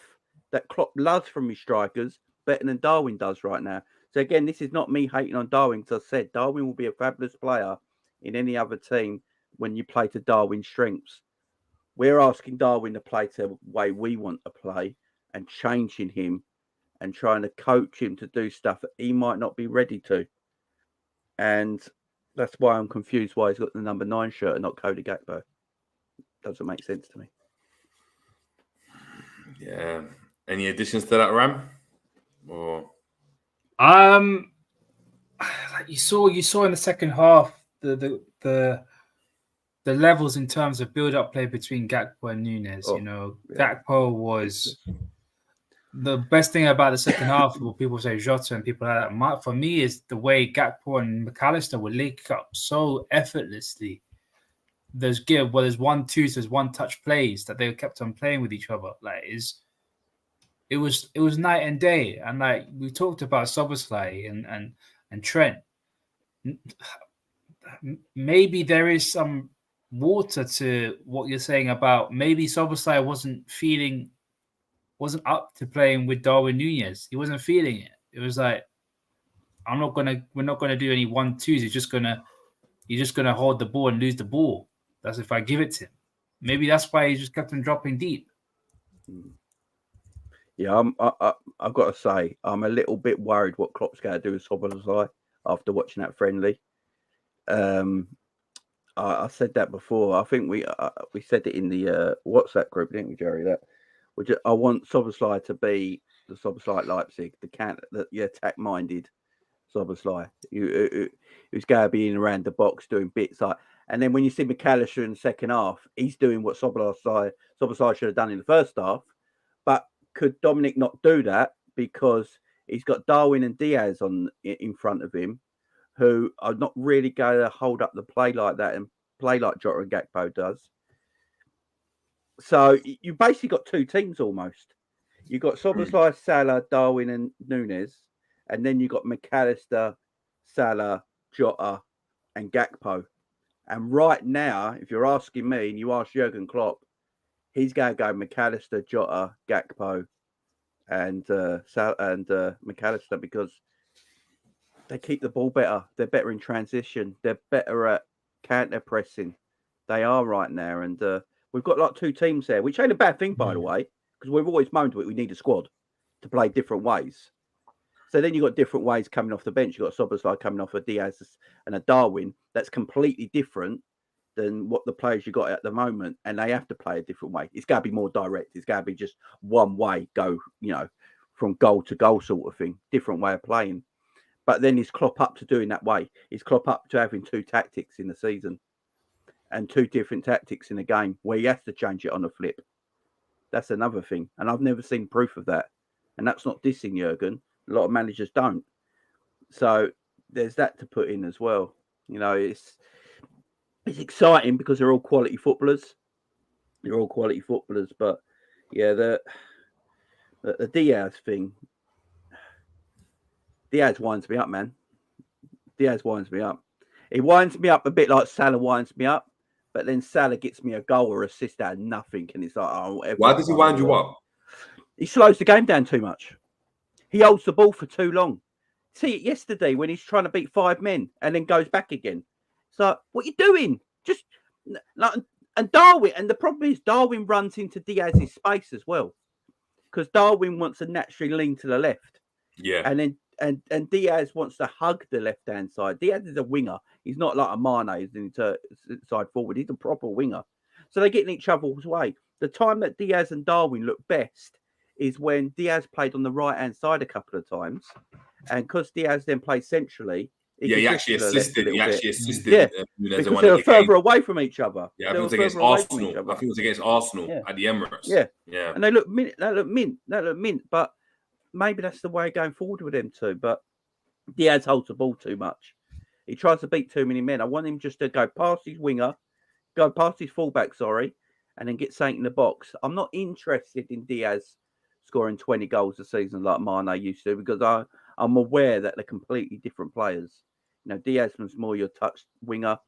that Klopp loves from his strikers better than Darwin does right now. So again, this is not me hating on Darwin, because I said Darwin will be a fabulous player in any other team when you play to Darwin's strengths. We're asking Darwin to play to the way we want to play and changing him and trying to coach him to do stuff that he might not be ready to. And that's why I'm confused why he's got the number 9 shirt and not Cody Gakpo. Doesn't make sense to me. Yeah. Any additions to that, Ram? Or you saw in the second half the levels in terms of build-up play between Gakpo and Nunez. Gakpo was the best thing about the second half, what people say Jota and people like that, for me, is the way Gakpo and McAllister would link up so effortlessly. There's 1-2, there's one touch plays that they kept on playing with each other. Like it was night and day. And like we talked about Szoboszlai and Trent. Maybe there is some water to what you're saying about maybe Szoboszlai wasn't up to playing with Darwin Nunez. He wasn't feeling it. It was like, we're not gonna do any 1-2s. You're just gonna hold the ball and lose the ball. That's if I give it to him. Maybe that's why he just kept on dropping deep. Yeah, I've got to say, I'm a little bit worried what Klopp's going to do with Szoboszlai after watching that friendly. I said that before. I think we said it in the WhatsApp group, didn't we, Jerry? That I want Szoboszlai to be the Szoboszlai at Leipzig, the attack-minded Szoboszlai, who's going to be in around the box doing bits like. And then when you see McAllister in the second half, he's doing what Szoboszlai should have done in the first half. But could Dominic not do that because he's got Darwin and Diaz in front of him, who are not really going to hold up the play like that and play like Jota and Gakpo does. So you basically got two teams almost. You got Szoboszlai, Salah, Darwin, and Nunez, and then you got McAllister, Salah, Jota, and Gakpo. And right now, if you're asking me, and you ask Jurgen Klopp, he's going to go McAllister, Jota, Gakpo, and McAllister because they keep the ball better. They're better in transition. They're better at counter pressing. They are right now, and we've got like two teams there, which ain't a bad thing, by the way, because we've always moaned that we need a squad to play different ways. So then you've got different ways coming off the bench. You've got Szoboszlai coming off a Diaz and a Darwin. That's completely different than what the players you got at the moment. And they have to play a different way. It's got to be more direct. It's got to be just one way, go, from goal to goal sort of thing. Different way of playing. But then is Klopp up to doing that way? Is Klopp up to having two tactics in the season and two different tactics in a game where he has to change it on a flip? That's another thing. And I've never seen proof of that. And that's not dissing Jurgen. A lot of managers don't. So there's that to put in as well. It's exciting because they're all quality footballers. They're all quality footballers. But, yeah, the Diaz thing. Diaz winds me up, man. Diaz winds me up. He winds me up a bit like Salah winds me up. But then Salah gets me a goal or assist out of nothing. And it's like, oh, whatever. Why does he wind you up? He slows the game down too much. He holds the ball for too long. See it yesterday when he's trying to beat 5 men and then goes back again. It's like, what are you doing? Just and Darwin. And the problem is Darwin runs into Diaz's space as well, because Darwin wants to naturally lean to the left. Yeah. And then and Diaz wants to hug the left hand side. Diaz is a winger. He's not like a Mane who's inside forward. He's a proper winger. So they get in each other's way. The time that Diaz and Darwin look best is when Diaz played on the right-hand side a couple of times. And because Diaz then played centrally... he actually assisted. Yeah, because they were further away from each other. Yeah, I think it was against Arsenal. I think it was against Arsenal at the Emirates. Yeah. And they look mint. But maybe that's the way going forward with them too. But Diaz holds the ball too much. He tries to beat too many men. I want him just to go past his fullback, and then get something in the box. I'm not interested in Diaz scoring 20 goals a season like Mane used to, because I'm aware that they're completely different players. Diaz was more your touch winger,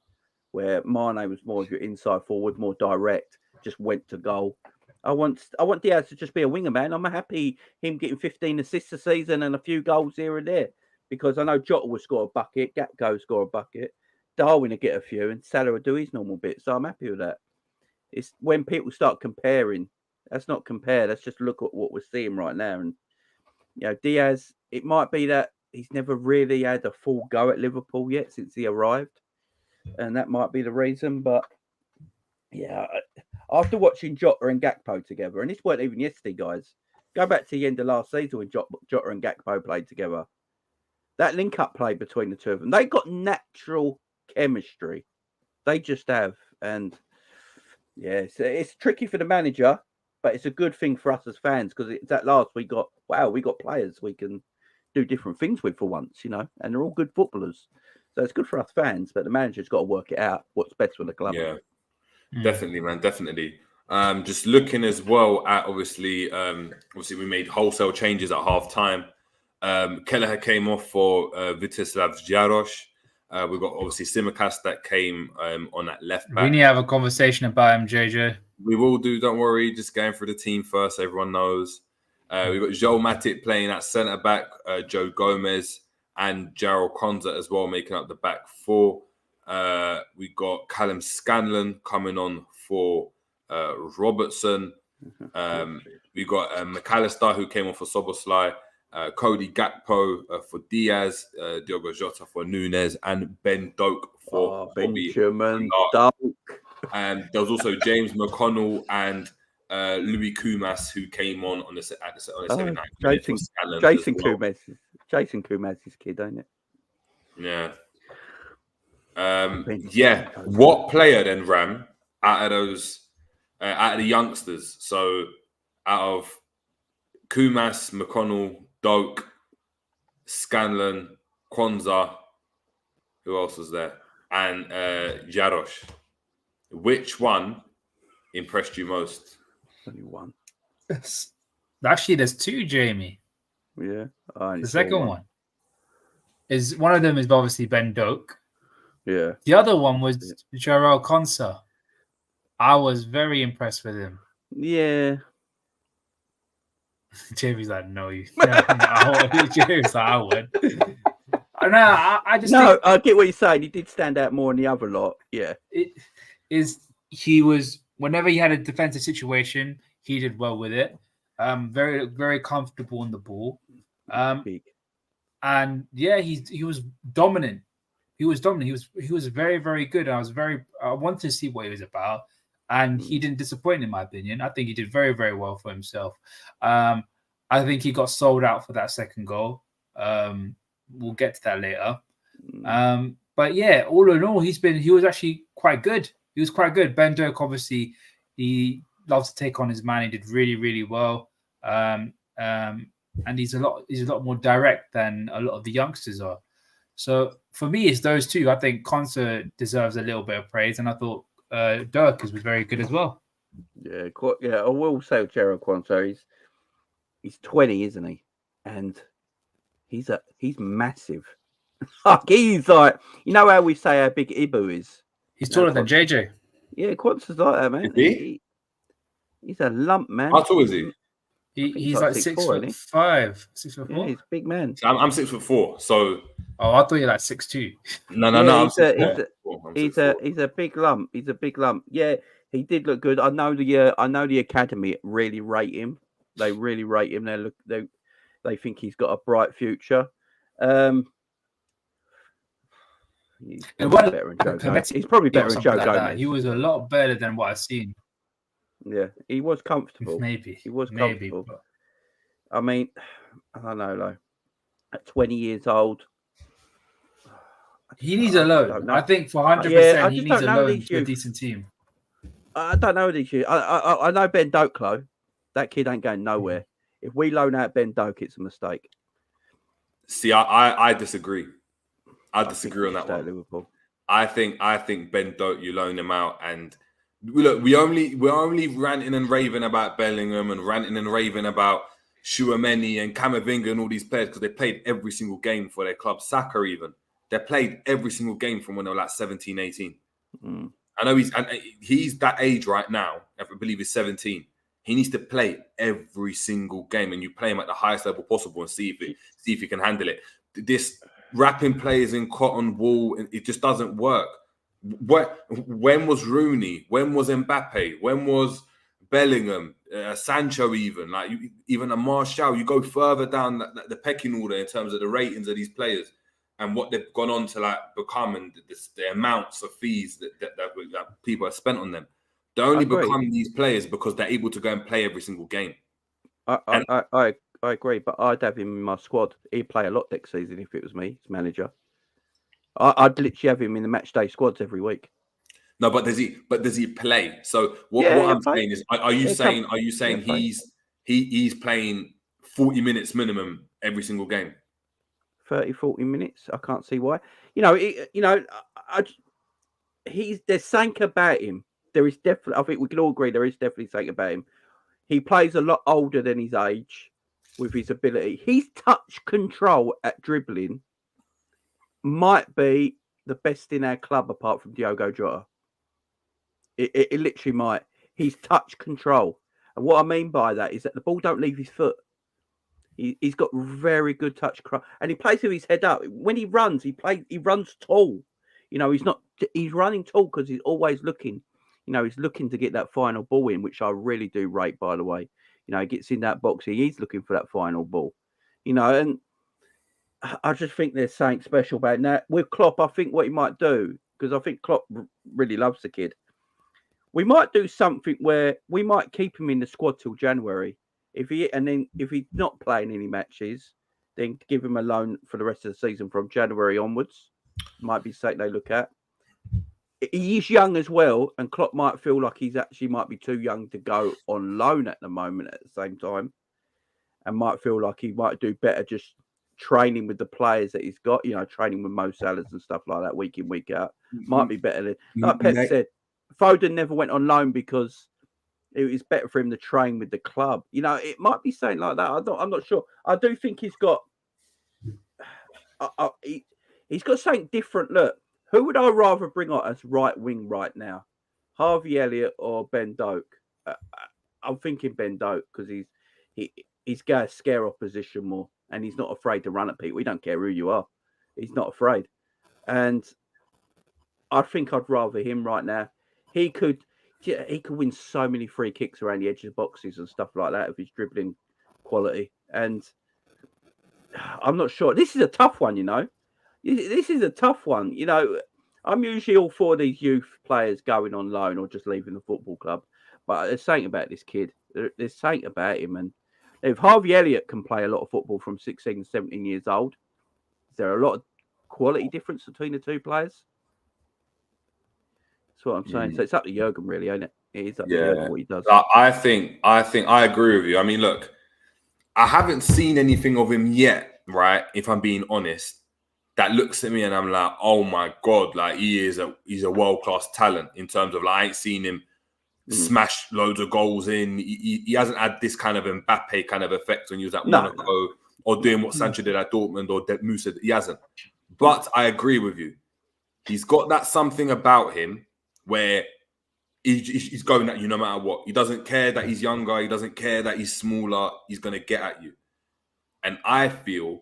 where Mane was more of your inside forward, more direct, just went to goal. I want Diaz to just be a winger, man. I'm happy him getting 15 assists a season and a few goals here and there, because I know Jota will score a bucket, Gakpo will score a bucket, Darwin will get a few, and Salah will do his normal bit. So I'm happy with that. It's when people start comparing. Let's not compare. Let's just look at what we're seeing right now. And Diaz, it might be that he's never really had a full go at Liverpool yet since he arrived, and that might be the reason. But yeah, after watching Jota and Gakpo together, and this weren't even yesterday, guys. Go back to the end of last season when Jota and Gakpo played together. That link-up play between the two of them, they got natural chemistry. They just have, and yeah, it's tricky for the manager. but it's a good thing for us as fans because it's at last we got players we can do different things with for once, you know, and they're all good footballers. So it's good for us fans, but the manager's got to work it out what's best for the club. Yeah, definitely, man, definitely. Just looking as well at obviously we made wholesale changes at half time. Kelleher came off for Vítězslav Jarosz. We've got obviously Simicast that came on that left back. We need to have a conversation about him, JJ. We will do, don't worry. Just going through the team first, everyone knows. We've got Joel Matip playing at centre back, Joe Gomez and Jarrell Konza as well, making up the back four. We got Callum Scanlon coming on for Robertson. We got McAllister, who came on for Szoboszlai. Cody Gakpo for Diaz, Diogo Jota for Nunez, and Ben Doak for Benjamin Doak. And there was also James McConnell and Louis Kumas who came on the 79th minute. Jason Kumas' kid, ain't it? Yeah. What player then, Ram, out of the youngsters? So out of Kumas, McConnell, Doak, Scanlon, Konza, who else was there? And Jarosz. Which one impressed you most? Only one. Actually, there's two, Jamie. Yeah. The second one is one of them is obviously Ben Doak. Yeah. The other one was Jarrell Konza. I was very impressed with him. Yeah. Jamie's like, no, you. Jamie's like, I would. I just no. I get what you're saying. He did stand out more than the other lot. Yeah. He was whenever he had a defensive situation, he did well with it. Very, very comfortable on the ball. And yeah, he was dominant. He was dominant. He was very, very good. I wanted to see what he was about. And he didn't disappoint, in my opinion. I think he did very, very well for himself. I think he got sold out for that second goal. We'll get to that later. But yeah, all in all, he was actually quite good. He was quite good. Ben Doak, obviously, he loves to take on his man. He did really, really well. And he's a lot more direct than a lot of the youngsters are. So for me, it's those two. I think Konza deserves a little bit of praise, and I thought Dirk was very good as well. Yeah, I will say Jarrell Konza, he's 20, isn't he? And he's massive. He's like, you know how we say how big Ibu is? He's taller than JJ. Yeah, Konza's like that, man. He's a lump, man. How tall is he? He's like 6'5", 6'4". Yeah, he's a big man. I'm 6'4", so. Oh, I thought you're like 6'2". No. He's a big lump. He's a big lump. Yeah, he did look good. I know the academy really rate him. They really rate him. They think he's got a bright future. He's probably better than Joe Gomez. He's probably better than Joe Gomez. He was a lot better than what I've seen. Yeah, he was comfortable. Maybe he was comfortable. But... I mean, I don't know, though. At 20 years old, he needs a loan. I think for 100%, he needs a loan to a decent team. I don't know these years. I know Ben Doak, though. That kid ain't going nowhere. If we loan out Ben Doak, it's a mistake. See, I disagree. I disagree on that one. Liverpool. I think Ben Doak, you loan him out, and look, we're only ranting and raving about Bellingham and ranting and raving about Tchouameni and Camavinga and all these players because they played every single game for their club. Saka even. They played every single game from when they were like 17, 18. I know he's that age right now. I believe he's 17. He needs to play every single game, and you play him at the highest level possible and see if he can handle it. This wrapping players in cotton wool, it just doesn't work. When was Rooney? When was Mbappe? When was Bellingham? Sancho even? Even a Martial? You go further down the pecking order in terms of the ratings of these players and what they've gone on to become, and the amounts of fees that people have spent on them. They only become these players because they're able to go and play every single game. I agree, but I'd have him in my squad. He'd play a lot next season if it was me, as manager. I'd literally have him in the match day squads every week. No, but does he play? So what Yeah, I'm play. saying is, are you saying play. he's playing 40 minutes minimum every single game? 30, 40 minutes. I can't see why. There's something about him. There is definitely. I think we can all agree there is definitely something about him. He plays a lot older than his age with his ability. His touch control at dribbling might be the best in our club apart from Diogo Jota. It literally might. His touch control. And what I mean by that is that the ball don't leave his foot. He's got very good touch control. And he plays with his head up. When he runs, he runs tall. He's running tall because he's always looking. He's looking to get that final ball in, which I really do rate, by the way. He gets in that box. He is looking for that final ball. And I just think there's something special about it. Now, with Klopp, I think what he might do, because I think Klopp really loves the kid, we might do something where we might keep him in the squad till January. If he's not playing any matches, then give him a loan for the rest of the season from January onwards. Might be something they look at. He is young as well, and Klopp might feel like he's actually might be too young to go on loan at the moment at the same time, and might feel like he might do better just training with the players that he's got, training with Mo Salahs and stuff like that week in, week out. Might be better than, like Pep said, Foden never went on loan because it was better for him to train with the club. It might be something like that. I'm not sure. I do think he's got he's got something different. Look, who would I rather bring on as right wing right now? Harvey Elliott or Ben Doak? I'm thinking Ben Doak because he's got to scare opposition more, and he's not afraid to run at people. He don't care who you are. He's not afraid. And I think I'd rather him right now. He could win so many free kicks around the edge of boxes and stuff like that with his dribbling quality. And I'm not sure. This is a tough one, This is a tough one. I'm usually all for these youth players going on loan or just leaving the football club. But there's something about this kid. There's something about him. And if Harvey Elliott can play a lot of football from 16, 17 years old, is there a lot of quality difference between the two players? That's what I'm saying. So it's up to Jurgen, really, ain't it? It is up to Jurgen what he does. I think I agree with you. I mean, look, I haven't seen anything of him yet, right? If I'm being honest. That looks at me and I'm like, oh my God, like he's a world-class talent in terms of I ain't seen him smash loads of goals in. He hasn't had this kind of Mbappe kind of effect when he was at Monaco or doing what Sancho did at Dortmund or Musa. He hasn't. But I agree with you. He's got that something about him where he's going at you no matter what. He doesn't care that he's younger. He doesn't care that he's smaller. He's going to get at you. And I feel,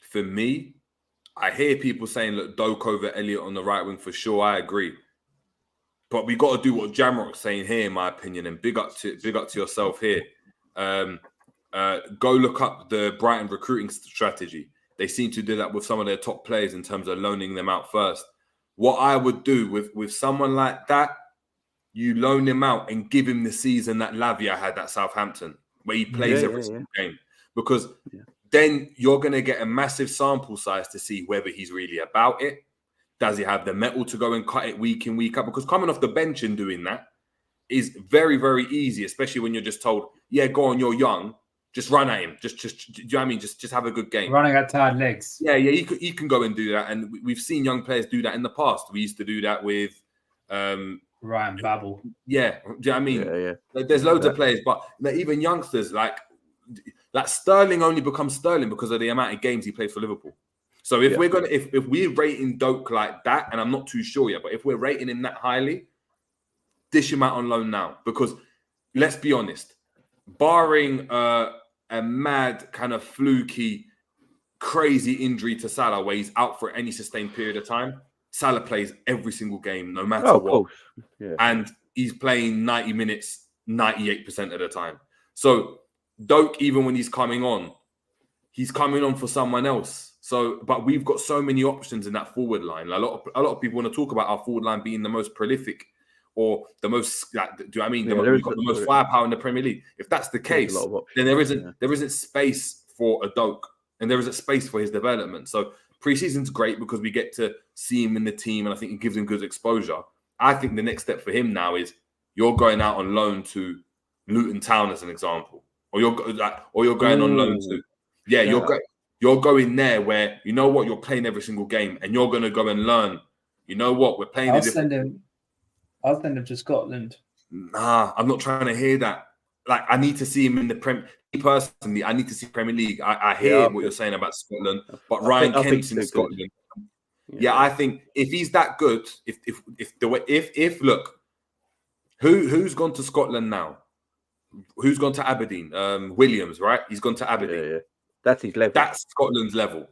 for me, I hear people saying, look, Doak over Elliott on the right wing for sure. I agree. But we got to do what Jamrock's saying here, in my opinion, and big up to yourself here. Go look up the Brighton recruiting strategy. They seem to do that with some of their top players in terms of loaning them out first. What I would do with someone like that, you loan him out and give him the season that Lavia had at Southampton, where he plays every single game. Because then you're going to get a massive sample size to see whether he's really about it. Does he have the mettle to go and cut it week in, week out? Because coming off the bench and doing that is very, very easy, especially when you're just told, yeah, go on, you're young. Just run at him. Just do you know what I mean? Just have a good game. Running at tired legs. Yeah, he can go and do that. And we've seen young players do that in the past. We used to do that with Ryan Babel. Yeah, do you know what I mean? Yeah. There's loads of players, but even youngsters like Sterling only becomes Sterling because of the amount of games he played for Liverpool. So if we're rating Doak like that, and I'm not too sure yet, but if we're rating him that highly, dish him out on loan now. Because let's be honest, barring a mad kind of fluky, crazy injury to Salah where he's out for any sustained period of time, Salah plays every single game, no matter what. Yeah. And he's playing 90 minutes 98% of the time. So Doak, even when he's coming on for someone else. So, but we've got so many options in that forward line. A lot of people want to talk about our forward line being the most prolific or the most. Do you know what I mean? We've got the most firepower in the Premier League. If that's the case, then there isn't space for a Doak, and there isn't space for his development. So pre-season's great because we get to see him in the team, and I think it gives him good exposure. I think the next step for him now is you're going out on loan to Luton Town as an example, or you're going on loan to you're going there where you know what, you're playing every single game, and you're going to go and learn. You know what, we're playing. I'll send him to Scotland. Nah, I'm not trying to hear that. Like, I need to see him in the Premier. Personally, I need to see Premier League. I hear what you're saying about Scotland, but Ryan Kent's in Scotland. Yeah, I think if he's that good, if look, who's gone to Scotland now? Who's gone to Aberdeen? Williams, right? He's gone to Aberdeen. Yeah. That's his level. That's Scotland's level.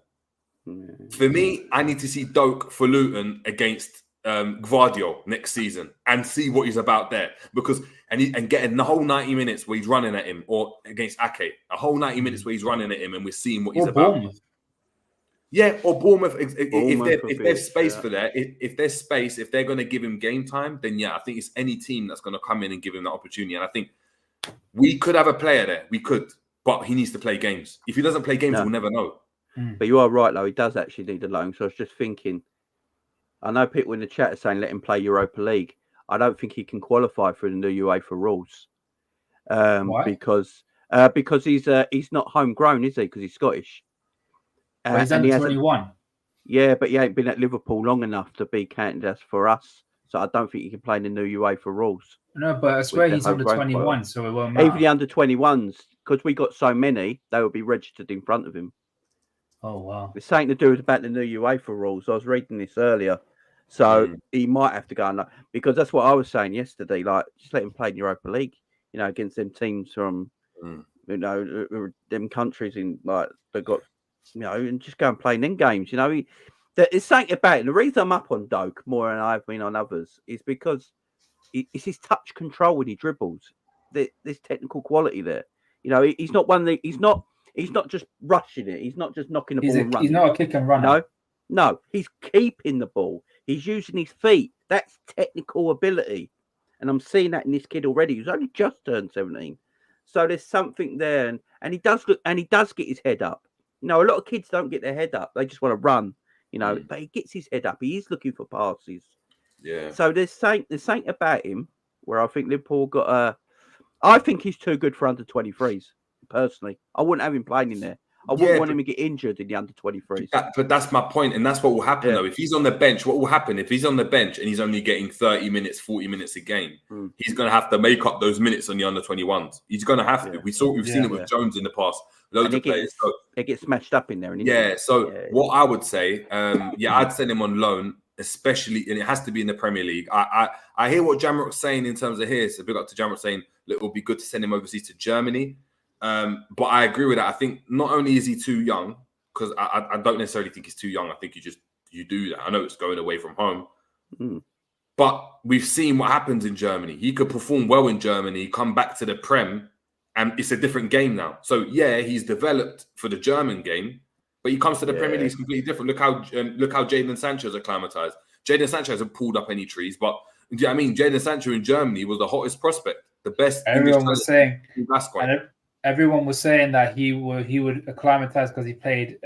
For me, I need to see Doak for Luton against Gvardiol next season and see what he's about there, because and getting the whole 90 minutes where he's running at him, or against Ake, a whole 90 minutes where he's running at him and we're seeing what he's about. Bournemouth. Yeah, or Bournemouth. If there's space for that, if there's space, if they're going to give him game time, then yeah, I think it's any team that's going to come in and give him that opportunity. And I think we could have a player there. We could, but he needs to play games. If he doesn't play games, we'll never know. But you are right, though. He does actually need a loan. So I was just thinking, I know people in the chat are saying let him play Europa League. I don't think he can qualify for the new UEFA rules because he's not homegrown, is he? Because he's Scottish. But he's under 21. Yeah, but he ain't been at Liverpool long enough to be counted as for us. So I don't think he can play in the new UEFA rules. No, but I swear he's under 21, so it won't matter. Even the under 21s, because we got so many, they will be registered in front of him. Oh, wow. It's something to do with about the new UEFA rules. I was reading this earlier. So he might have to go on, because that's what I was saying yesterday. Like, just let him play in Europa League, against them teams from, them countries in, like, they got, and just go and play in them games. There's something about it. The reason I'm up on Doak more than I've been on others is because it's his touch control when he dribbles. There's technical quality there. He's not one that he's not just rushing it. He's not just knocking the ball and running. He's not a kick and runner. No, he's keeping the ball. He's using his feet. That's technical ability. And I'm seeing that in this kid already, who's only just turned 17. So there's something there. And he does get his head up. A lot of kids don't get their head up. They just want to run, but he gets his head up. He is looking for passes. Yeah. So there's something about him where I think Liverpool got I think he's too good for under 23s, personally. I wouldn't have him playing in there. I wouldn't want him to get injured in the under 23s. But that's my point, and that's what will happen though. If he's on the bench, what will happen if he's on the bench and he's only getting 30 minutes, 40 minutes a game? He's going to have to make up those minutes on the under 21s. He's going to have to. We've seen it with Jones in the past. Loads of players. They get smashed up in there. What I would say, I'd send him on loan, especially, and it has to be in the Premier League. I hear what Jamrock's saying in terms of here. So big up to Jamrock saying, look, it would be good to send him overseas to Germany. But I agree with that. I think not only is he too young, because I don't necessarily think he's too young. I think you do that. I know it's going away from home, but we've seen what happens in Germany. He could perform well in Germany, come back to the Prem, and it's a different game now. So yeah, he's developed for the German game, but he comes to the Premier League, it's completely different. Look how Jadon Sancho's acclimatized. Jadon Sancho hasn't pulled up any trees, but do you know what I mean? Jadon Sancho in Germany was the hottest prospect, the best. Everyone was saying that he would acclimatize because he played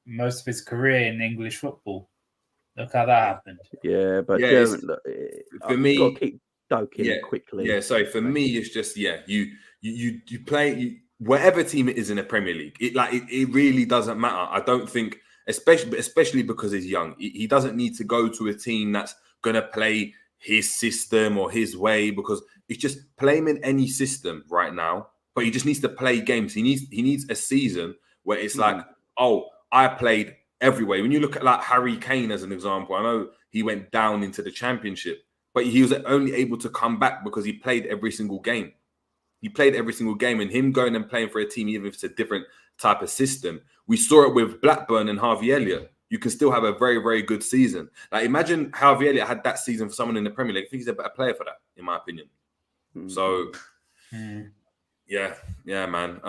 most of his career in English football. Look how that happened. Yeah, but for me, got to keep Doking quickly. Yeah, so for me, it's just you play whatever team it is in the Premier League. It really doesn't matter. I don't think, especially because he's young, he doesn't need to go to a team that's gonna play his system or his way, because it's just play him in any system right now. But he just needs to play games. He needs a season where it's like, oh, I played everywhere. When you look at like Harry Kane as an example, I know he went down into the Championship, but he was only able to come back because he played every single game. He played every single game, and him going and playing for a team, even if it's a different type of system. We saw it with Blackburn and Harvey Elliott. You can still have a very, very good season. Like, imagine Harvey Elliott had that season for someone in the Premier League. I think he's a better player for that, in my opinion. So, yeah, man.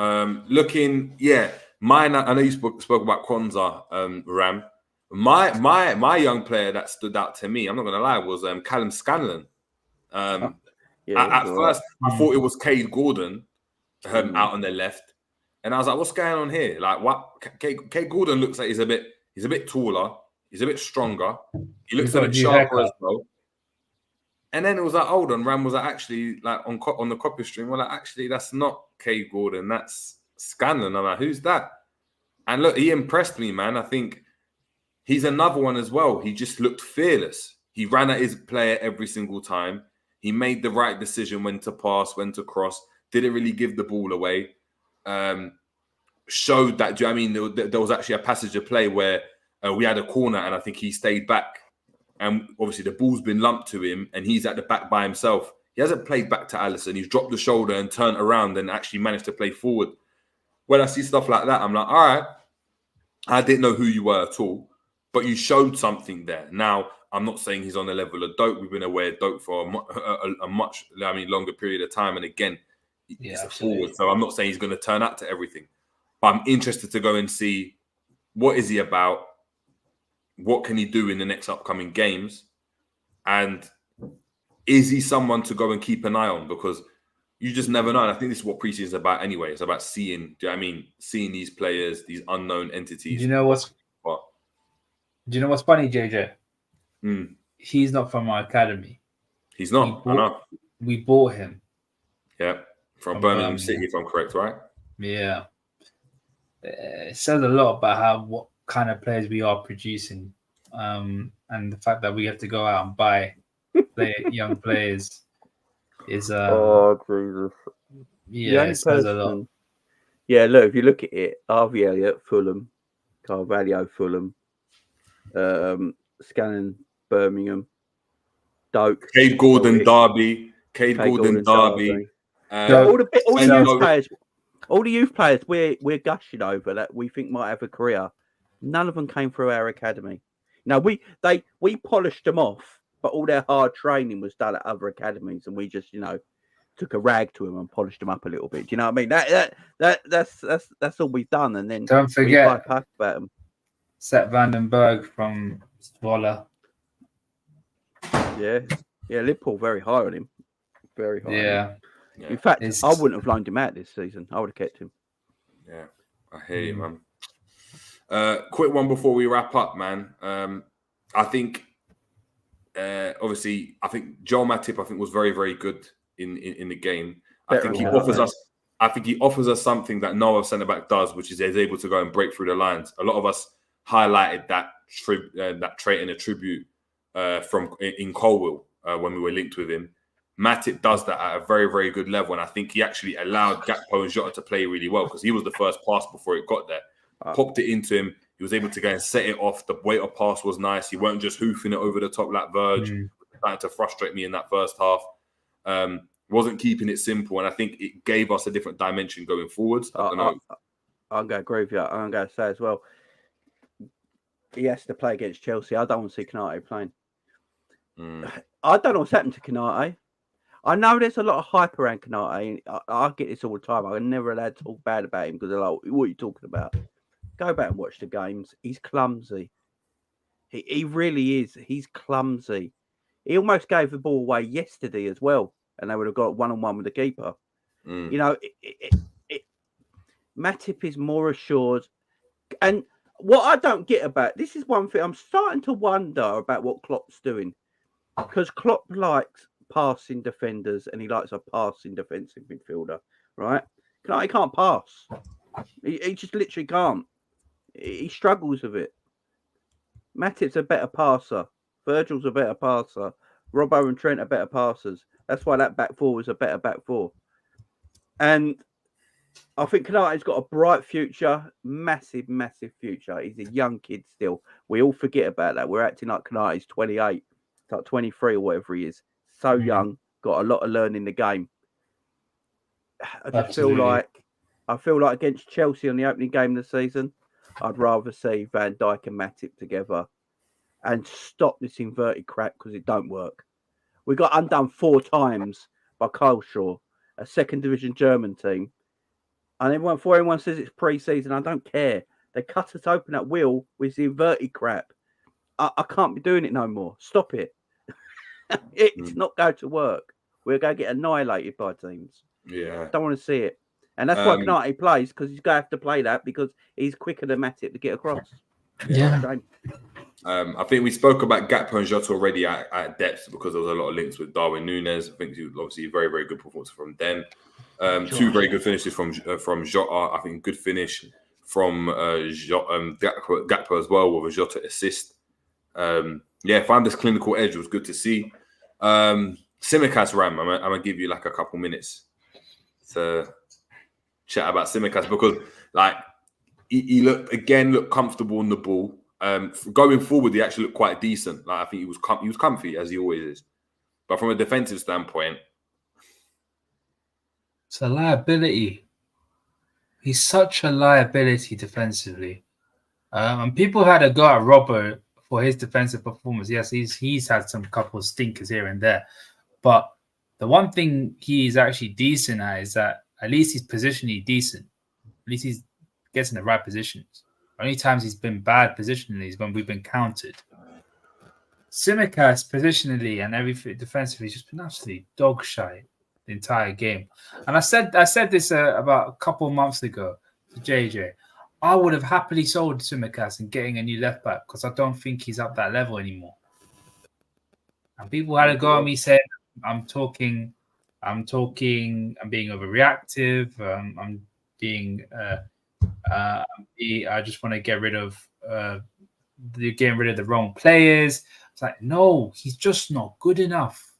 Mine. I know you spoke about Kwanzaa, Ram. My young player that stood out to me, I'm not gonna lie, was Callum Scanlon. At first, I thought it was Cade Gordon out on the left, and I was like, "What's going on here? Like, what?" Cade Gordon looks like he's a bit taller, he's a bit stronger, he looks a bit sharper as well. And then it was like, hold on, Ram was like, actually, like on the copy stream, we're like, actually, that's not K Gordon, that's Scanlon. I'm like, who's that? And look, he impressed me, man. I think he's another one as well. He just looked fearless. He ran at his player every single time. He made the right decision when to pass, when to cross. Didn't really give the ball away. Showed that, do you know what I mean? There was actually a passage of play where we had a corner and I think he stayed back. And obviously the ball's been lumped to him and he's at the back by himself. He hasn't played back to Alisson. He's dropped the shoulder and turned around and actually managed to play forward. When I see stuff like that, I'm like, all right, I didn't know who you were at all, but you showed something there. Now, I'm not saying he's on the level of Doak. We've been aware of Doak for a much, longer period of time. And again, he's a forward. So I'm not saying he's going to turn up to everything. But I'm interested to go and see what is he about, what can he do in the next upcoming games, and is he someone to go and keep an eye on? Because you just never know. And I think this is what preseason is about anyway. It's about seeing, do you know what I mean? Seeing these players, these unknown entities. Do you know what's funny, JJ? He's not from our academy. He's not. We bought him. Yeah, from Birmingham City, if I'm correct, right? Yeah. It says a lot about what kind of players we are producing, and the fact that we have to go out and buy young players is oh Jesus. Yeah, it says a lot. Yeah, look, if you look at it, Harvey Elliott, Fulham, Carvalho, Fulham, Scanlon, Birmingham, Doak, Cade Gordon, Derby, Derby. All the youth players we're gushing over that we think might have a career. None of them came through our academy. Now we polished them off, but all their hard training was done at other academies, and we just took a rag to them and polished them up a little bit. Do you know what I mean? That's all we've done. And then don't forget about them. Seth Vandenberg from Zwolle. Yeah, Liverpool very high on him. Very high. Yeah. In fact, I wouldn't have loaned him out this season. I would have kept him. Yeah, I hear you, man. Quick one before we wrap up, man. I think, obviously, Joel Matip, was very, very good in the game. I think he offers us something that no other centre back does, which is he's able to go and break through the lines. A lot of us highlighted that trait and attribute in Colwell when we were linked with him. Matip does that at a very, very good level. And I think he actually allowed Gakpo and Jota to play really well because he was the first pass before it got there. Popped it into him. He was able to go and set it off. The weight of pass was nice. He weren't just hoofing it over the top like Verge. Trying to frustrate me in that first half. Wasn't keeping it simple. And I think it gave us a different dimension going forwards. I don't know. I'm going to agree with you. I'm going to say as well, he has to play against Chelsea. I don't want to see Konate playing. I don't know what's happened to Konate. I know there's a lot of hype around Konate. I get this all the time. I'm never allowed to talk bad about him because they're like, what are you talking about? Go back and watch the games. He's clumsy. He really is. He's clumsy. He almost gave the ball away yesterday as well, and they would have got one-on-one with the keeper. Matip is more assured. And what I don't get about this is one thing I'm starting to wonder about what Klopp's doing, because Klopp likes passing defenders and he likes a passing defensive midfielder, right? He can't pass. He just literally can't. He struggles with it. Matip's a better passer. Virgil's a better passer. Robbo and Trent are better passers. That's why that back four was a better back four. And I think Konate's got a bright future, massive, massive future. He's a young kid still. We all forget about that. We're acting like Konate's 28, like 23 or whatever he is. So young, got a lot of learning the game. I just feel like against Chelsea on the opening game of the season, I'd rather see Van Dijk and Matip together and stop this inverted crap because it don't work. We got undone 4 times by Karlsruher, a second division German team. And everyone says it's pre-season. I don't care. They cut us open at will with the inverted crap. I can't be doing it no more. Stop it. It's not going to work. We're going to get annihilated by teams. Yeah. Don't want to see it. And that's why Konate plays, because he's going to have to play that because he's quicker than Matip to get across. Yeah. I think we spoke about Gakpo and Jota already at depth because there was a lot of links with Darwin Nunez. I think he was obviously a very, very good performance from them. Two very good finishes from Jota. I think good finish from Gakpo as well with a Jota assist. Found this clinical edge. It was good to see. Tsimikas, Ram, I'm gonna give you like a couple minutes to chat about Tsimikas because like he looked comfortable on the ball. Going forward, he actually looked quite decent. Like I think he was comfy as he always is. But from a defensive standpoint, it's a liability. He's such a liability defensively. And people had a go at Robbo for his defensive performance. Yes, he's had some couple of stinkers here and there. But the one thing he's actually decent at is that at least he's positionally decent. At least he gets in the right positions. The only times he's been bad positionally is when we've been countered. Tsimikas positionally and everything defensively has just been absolutely dog shite the entire game. And I said this about a couple of months ago to JJ. I would have happily sold Tsimikas and getting a new left back because I don't think he's up that level anymore. And people had a go at me saying I'm being overreactive. I just want to get rid of getting rid of the wrong players. It's like, no, he's just not good enough.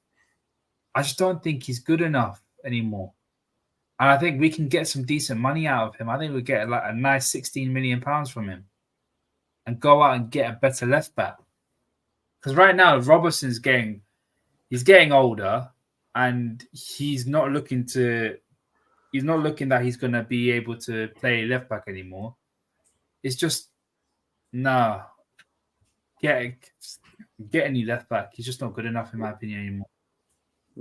I just don't think he's good enough anymore. And I think we can get some decent money out of him. I think we'll get like a nice £16 million from him and go out and get a better left back. Because right now, Robertson's getting older and he's not looking that he's going to be able to play left back anymore. It's just, no. Get a new left back. He's just not good enough, in my opinion, anymore.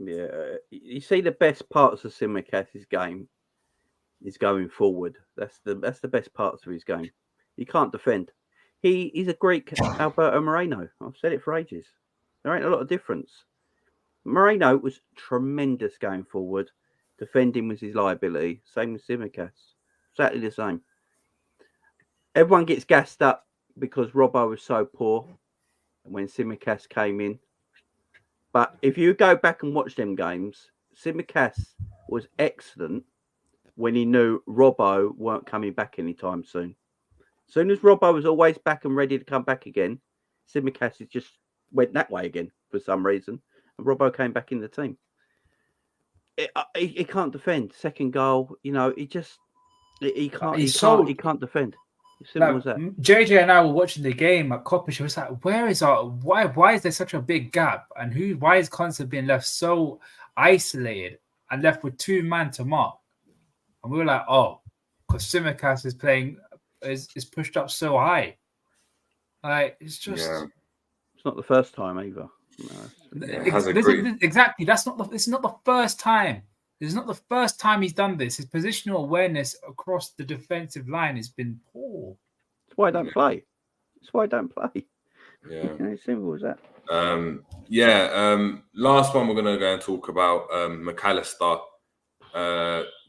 Yeah, you see the best parts of Tsimikas' game is going forward. That's the best parts of his game. He can't defend. He's a Greek Alberto Moreno. I've said it for ages. There ain't a lot of difference. Moreno was tremendous going forward. Defending was his liability. Same with Tsimikas. Exactly the same. Everyone gets gassed up because Robbo was so poor when Tsimikas came in. But if you go back and watch them games, Tsimikas was excellent when he knew Robbo weren't coming back anytime soon. As soon as Robbo was always back and ready to come back again, Tsimikas just went that way again for some reason. And Robbo came back in the team. He can't defend. Second goal, he can't defend. Simple as that. JJ and I were watching the game at Coppish. It was like, why is there such a big gap? And why is Constance being left so isolated and left with two man to mark? And we were like, oh, because Tsimikas is playing is pushed up so high. Like it's just it's not the first time either. No. Exactly. This is not the first time. This is not the first time he's done this. His positional awareness across the defensive line has been poor. That's why I don't play. Yeah. Simple as that. Last one we're going to go and talk about McAllister.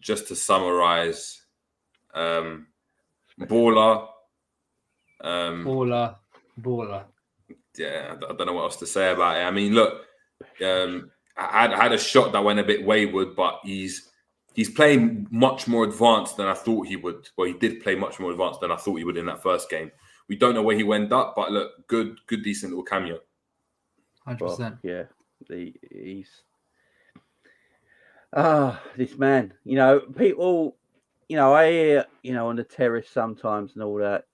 Just to summarize, baller. Baller. Yeah, I don't know what else to say about it. I mean, look, I had a shot that went a bit wayward, but he's playing much more advanced than I thought he would. Well, he did play much more advanced than I thought he would in that first game. We don't know where he went up, but look, good, decent little cameo. 100%. Well, yeah, he's this man. People. I hear on the terrace sometimes and all that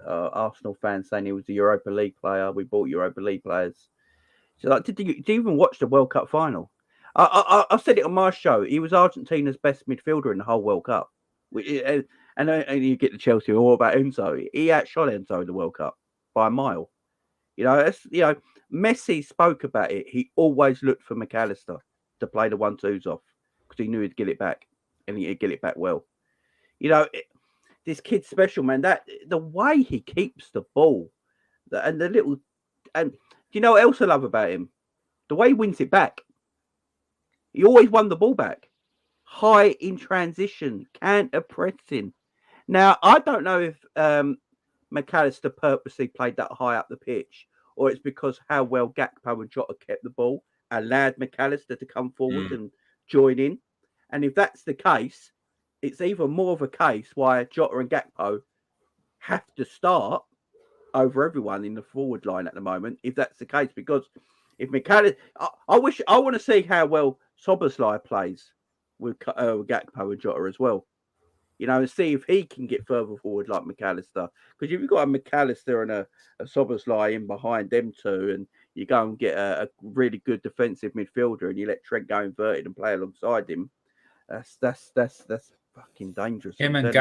Arsenal fans saying he was a Europa League player. We bought Europa League players. So, like, did you even watch the World Cup final? I said it on my show. He was Argentina's best midfielder in the whole World Cup. And you get to Chelsea, all about Enzo. He outshot Enzo in the World Cup by a mile. Messi spoke about it. He always looked for McAllister to play the 1-2s off because he knew he'd get it back, and he'd get it back well. This kid's special, man. That the way he keeps the ball, and do you know what else I love about him? The way he wins it back. He always won the ball back. High in transition, counter pressing. Now, I don't know if McAllister purposely played that high up the pitch, or it's because how well Gakpo and Jota kept the ball, allowed McAllister to come forward and join in. And if that's the case, it's even more of a case why Jota and Gakpo have to start over everyone in the forward line at the moment, if that's the case. Because if McAllister, I want to see how well Szoboszlai plays with Gakpo and Jota as well. And see if he can get further forward like McAllister. Because if you've got a McAllister and a Szoboszlai in behind them two, and you go and get a really good defensive midfielder, and you let Trent go inverted and play alongside him, that's fucking dangerous. Him and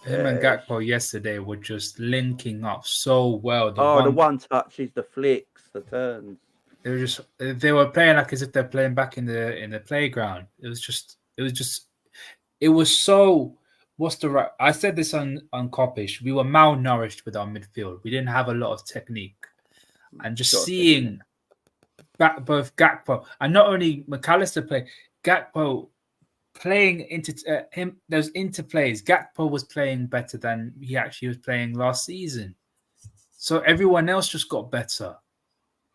Gakpo yesterday were just linking up so well. The one touches, the flicks, the turns. They were playing like as if they're playing back in the playground. It was so. What's the right? I said this on Coppish. We were malnourished with our midfield. We didn't have a lot of technique, and just seeing both Gakpo and not only McAllister play, Gakpo playing into him. Those interplays. Gakpo was playing better than he actually was playing last season. So everyone else just got better.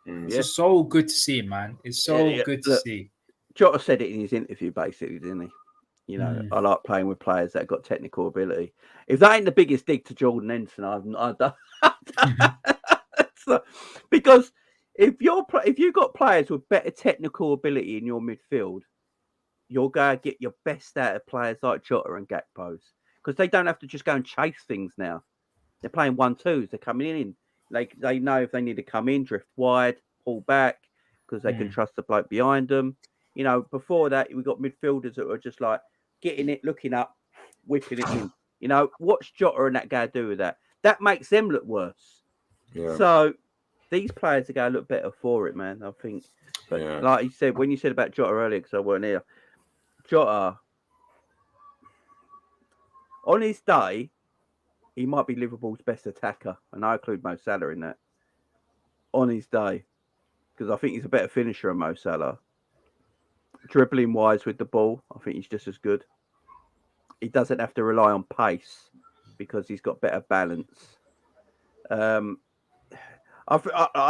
It's just so good to see, man. It's so good to see. Jota said it in his interview, basically, didn't he? I like playing with players that got technical ability. If that ain't the biggest dig to Jordan Henderson, I've done. Because if you've got players with better technical ability in your midfield, you're going to get your best out of players like Jota and Gakpo's, because they don't have to just go and chase things now. They're playing 1-2s. They're coming in. They know if they need to come in, drift wide, pull back, because they can trust the bloke behind them. Before that, we got midfielders that were just like getting it, looking up, whipping it in. Watch Jota and that guy do with that. That makes them look worse. Yeah. So these players are going to look better for it, man, I think. But like you said, when you said about Jota earlier, because I weren't here, Jota, on his day, he might be Liverpool's best attacker, and I include Mo Salah in that. On his day, because I think he's a better finisher than Mo Salah. Dribbling wise with the ball, I think he's just as good. He doesn't have to rely on pace because he's got better balance. I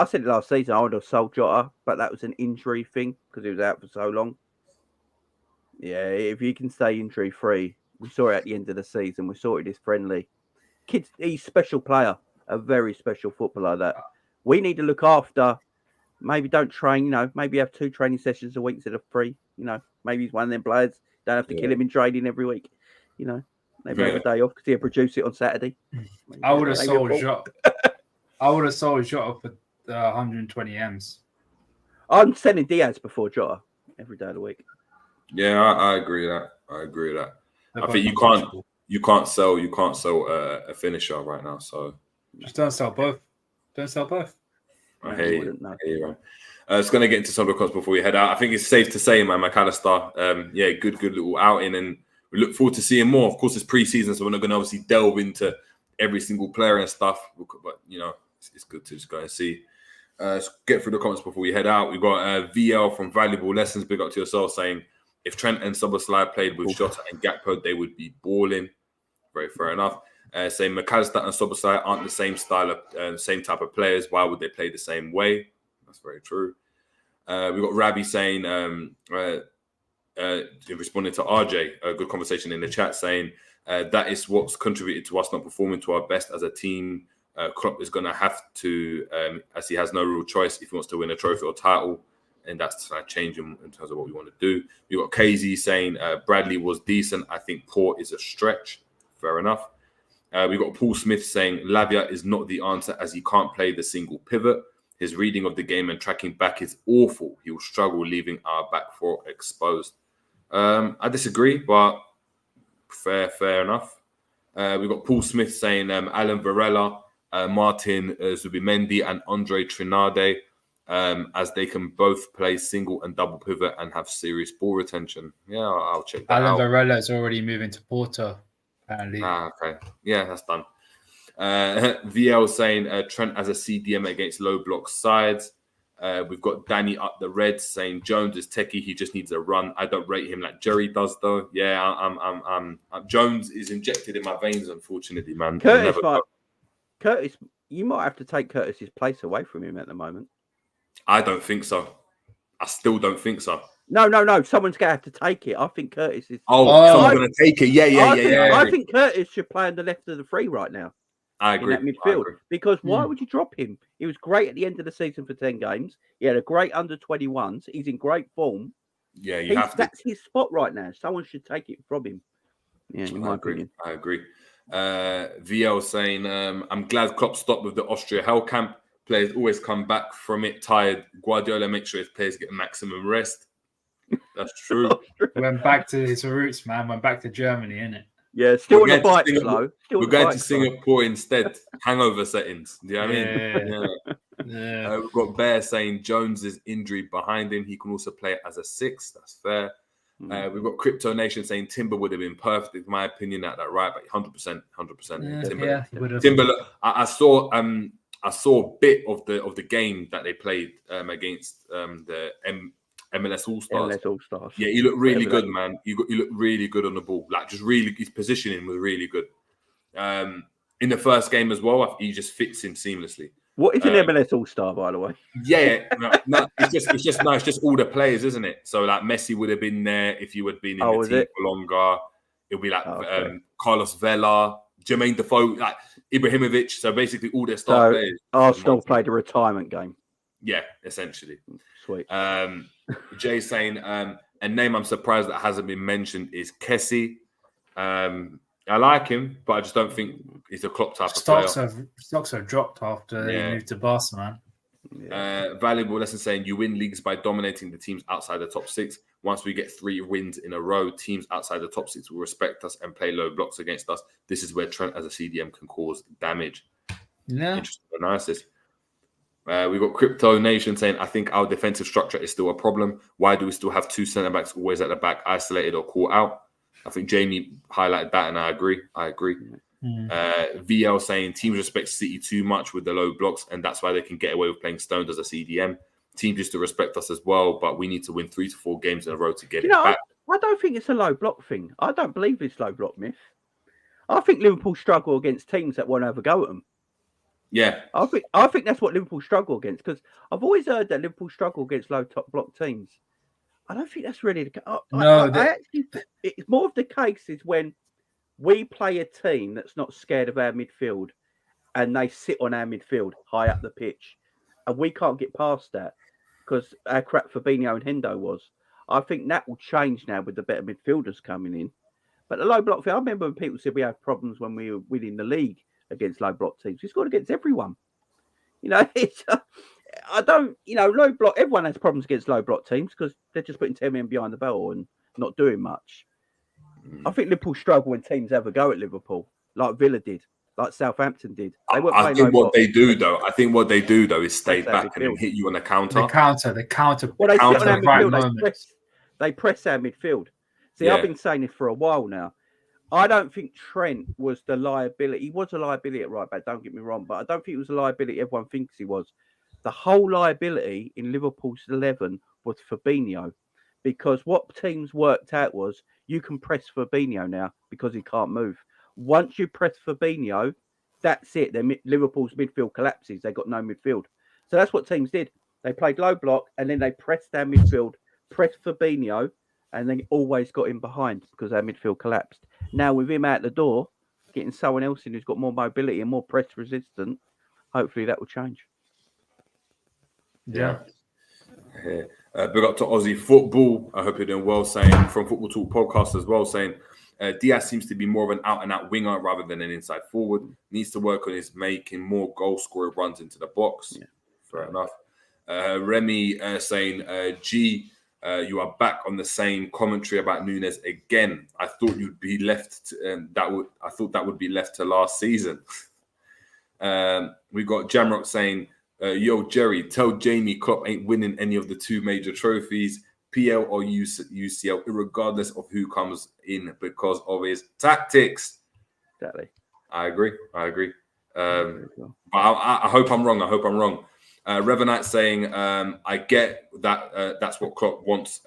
said it last season, I would have sold Jota, but that was an injury thing because he was out for so long. Yeah, if you can stay injury free, we saw it at the end of the season. We saw it this friendly. He's a special player, a very special footballer that we need to look after. Maybe don't train, maybe have 2 training sessions a week instead of 3. Maybe he's one of them players. Don't have to kill him in training every week. Maybe have a day off because he'll produce it on Saturday. I would have sold Jota. I would have sold Jota for 120 M's. I'm selling Diaz before Jota every day of the week. Yeah, I agree with that. I think you can't sell a finisher right now. So just don't sell both. I hear you. It's going to get into some of the comments before we head out. I think it's safe to say, man, McAllister, good little outing, and we look forward to seeing more. Of course, it's pre-season, so we're not going to obviously delve into every single player and stuff, but it's good to just go and see. Let's get through the comments before we head out. We've got VL from Valuable Lessons, big up to yourself, saying if Trent and Szoboszlai played with Jota and Gakpo, they would be balling. Very fair enough. Saying McAllister and Szoboszlai aren't the same style of, same type of players. Why would they play the same way? That's very true. We've got Ravi saying, responding to RJ, a good conversation in the chat, saying that is what's contributed to us not performing to our best as a team. Klopp is going to have to, as he has no real choice if he wants to win a trophy or title, and that's changing in terms of what we want to do. We've got KZ saying Bradley was decent. I think poor is a stretch. Fair enough. We've got Paul Smith saying Lavia is not the answer as he can't play the single pivot. His reading of the game and tracking back is awful. He will struggle leaving our back four exposed. I disagree, but fair enough. We've got Paul Smith saying Alan Varela, Martin Zubimendi and Andre Trinade, as they can both play single and double pivot and have serious ball retention. Yeah, I'll check that out. Alan Varela is already moving to Porto, apparently. Okay. Yeah, that's done. VL saying Trent as a CDM against low block sides. We've got Danny up the red saying Jones is techie. He just needs a run. I don't rate him like Jerry does, though. Yeah, I'm Jones is injected in my veins, unfortunately, man. Curtis, you might have to take Curtis's place away from him at the moment. I don't think so. I still don't think so. No. Someone's going to have to take it. I think Curtis is. Someone's going to take it. Yeah. I think Curtis should play on the left of the three right now. I agree. In that midfield. Because why would you drop him? He was great at the end of the season for 10 games. He had a great under-21s. He's in great form. Yeah, That's his spot right now. Someone should take it from him. Yeah, in my opinion. I agree. VL saying, I'm glad Klopp stopped with the Austria hell camp. Players always come back from it tired. Guardiola makes sure his players get maximum rest. That's true. Went back to his roots, man. Went back to Germany, innit? Yeah, still on the bike slow. We're going to Singapore instead. Hangover settings. Do you know what I mean? Yeah. We've got Bear saying Jones's injury behind him. He can also play as a 6. That's fair. We've got Crypto Nation saying Timber would have been perfect, in my opinion, at that right, but 100%. Timber. I saw a bit of the game that they played against the MLS All-Stars. Yeah, he looked really good, man. You looked really good on the ball. Like, just really, his positioning was really good. In the first game as well, he just fits in seamlessly. What is an MLS All-Star, by the way? Yeah, it's just all the players, isn't it? So like Messi would have been there if you had been in the team for longer. It'll be like Carlos Vela, Jermaine Defoe, like Ibrahimovic. So basically all their star players. Arsenal played a retirement game. Yeah, essentially. Sweet. Jay saying, a name I'm surprised that hasn't been mentioned is Kessie. I like him, but I just don't think he's a Klopp type of player. Stocks have dropped after he moved to Barcelona. Valuable lesson saying you win leagues by dominating the teams outside the top 6. Once we get 3 wins in a row, teams outside the top 6 will respect us and play low blocks against us. This is where Trent as a CDM can cause damage. Yeah. Interesting analysis. We've got Crypto Nation saying, I think our defensive structure is still a problem. Why do we still have 2 centre-backs always at the back, isolated or caught out? I think Jamie highlighted that, and I agree. VL saying teams respect City too much with the low blocks, and that's why they can get away with playing Stones as a CDM. Teams used to respect us as well, but we need to win 3 to 4 games in a row to get it back. I don't think it's a low block thing. I don't believe it's low block myth. I think Liverpool struggle against teams that won't have a go at them. Yeah, I think that's what Liverpool struggle against, because I've always heard that Liverpool struggle against low top block teams. I don't think that's really the case. It's more of the case is when we play a team that's not scared of our midfield and they sit on our midfield high up the pitch and we can't get past that because how crap Fabinho and Hendo was. I think that will change now with the better midfielders coming in. But the low block thing, I remember when people said we have problems when we were winning the league against low block teams. We scored against everyone. It's... low block, everyone has problems against low block teams because they're just putting 10 men behind the ball and not doing much. I think Liverpool struggle when teams have a go at Liverpool, like Villa did, like Southampton did. I think what they do though is stay back and then hit you on the counter. The counter. Well, they sit on our right midfield. They press our midfield. See, I've been saying this for a while now. I don't think Trent was the liability. He was a liability at right back, don't get me wrong, but I don't think he was a liability everyone thinks he was. The whole liability in Liverpool's 11 was Fabinho, because what teams worked out was you can press Fabinho now because he can't move. Once you press Fabinho, that's it. Liverpool's midfield collapses. They got no midfield. So that's what teams did. They played low block and then they pressed their midfield, pressed Fabinho, and then always got in behind because our midfield collapsed. Now with him out the door, getting someone else in who's got more mobility and more press resistant, hopefully that will change. Yeah. Big up to Aussie Football. I hope you're doing well. Saying from Football Talk podcast as well, saying Diaz seems to be more of an out-and-out winger rather than an inside forward. Needs to work on his making more goal-scoring runs into the box. Yeah. Fair enough. Remy saying, you are back on the same commentary about Nunez again. I thought you'd be left. I thought that would be left to last season. We got Jamrock saying, yo, Jerry, tell Jamie Klopp ain't winning any of the 2 major trophies, PL or UCL, regardless of who comes in because of his tactics. Exactly. I agree. But I hope I'm wrong. Revenite saying, I get that that's what Klopp wants.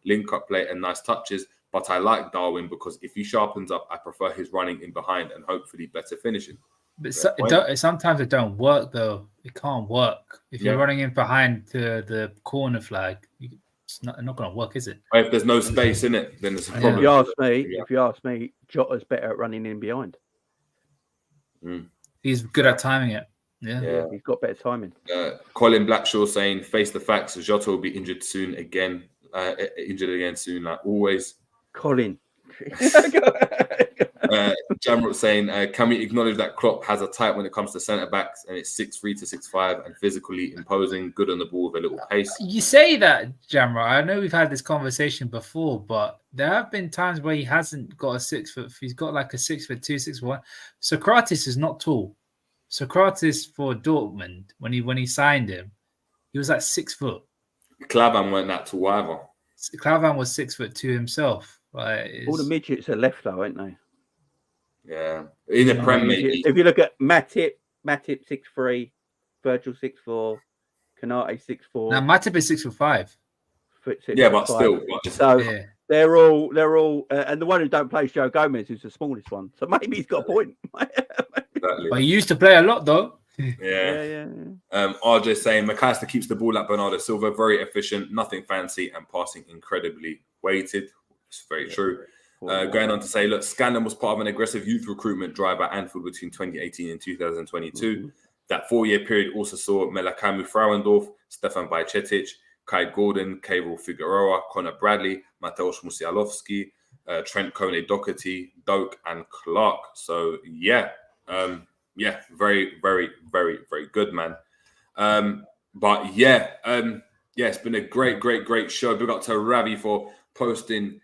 Link up play and nice touches. But I like Darwin because if he sharpens up, I prefer his running in behind and hopefully better finishing. But sometimes it don't work though. It can't work if you're running in behind the corner flag. It's not going to work, is it? If there's no space in it, then there's a problem. If you ask me, Jota's better at running in behind. He's good at timing it. Yeah, he's got better timing. Colin Blackshaw saying, face the facts, Jota will be injured again soon, like always. Colin. Jamrock saying, can we acknowledge that Klopp has a type when it comes to centre backs, and it's 6'3" to 6'5" and physically imposing, good on the ball with a little pace. You say that, Jamrock. I know we've had this conversation before, but there have been times where he hasn't got a 6 foot. He's got like a 6'2", 6'1". Socrates is not tall. Socrates for Dortmund, when he signed him, he was like 6 foot. Klavan weren't that tall either. Klavan was 6'2" himself. All the midgets are left though, aren't they? Yeah, in the Prem, maybe. If you look at Matip 6'3", Virgil 6'4", Kanate 6'4". Now Matip is 6'5". Yeah, but still. So they're all, and the one who don't play is Joe Gomez, who's the smallest one. So maybe he's got a point. Exactly. But he used to play a lot though. Yeah. RJ saying McAllister keeps the ball at Bernardo Silva, very efficient, nothing fancy, and passing incredibly weighted. It's very true. Going on to say, look, Scandal was part of an aggressive youth recruitment drive at Anfield between 2018 and 2022. That 4-year period also saw Melakamu Frauendorf, Stefan Bajcetic, Kai Gordon, Cable Figueroa, Connor Bradley, Mateusz Musialowski, Trent Doherty, Doak, and Clark. So, very, very, very, very good, man. It's been a great show. Big up to Ravi for posting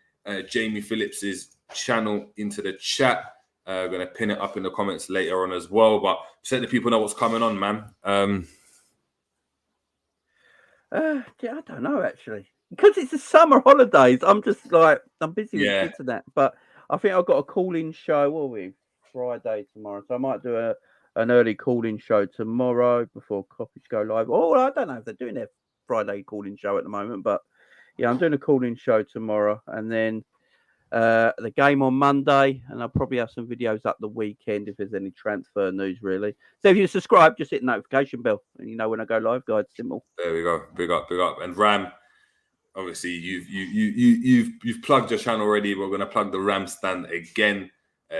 Jamie Phillips's channel into the chat. Going to pin it up in the comments later on as well. But just let the people know what's coming on, man. I don't know actually, because it's the summer holidays. I'm just like I'm busy with kids and that. But I think I've got a call-in show. What are we? Friday tomorrow, so I might do an early call-in show tomorrow before Coppage go live. Oh, I don't know if they're doing their Friday call-in show at the moment, but yeah, I'm doing a call-in show tomorrow, and then the game on Monday, and I'll probably have some videos up the weekend if there's any transfer news, really. So if you subscribe, just hit the notification bell, and you know when I go live, guys. Simple. There we go. Big up. And Ram, obviously you've plugged your channel already. We're going to plug the Ram stand again.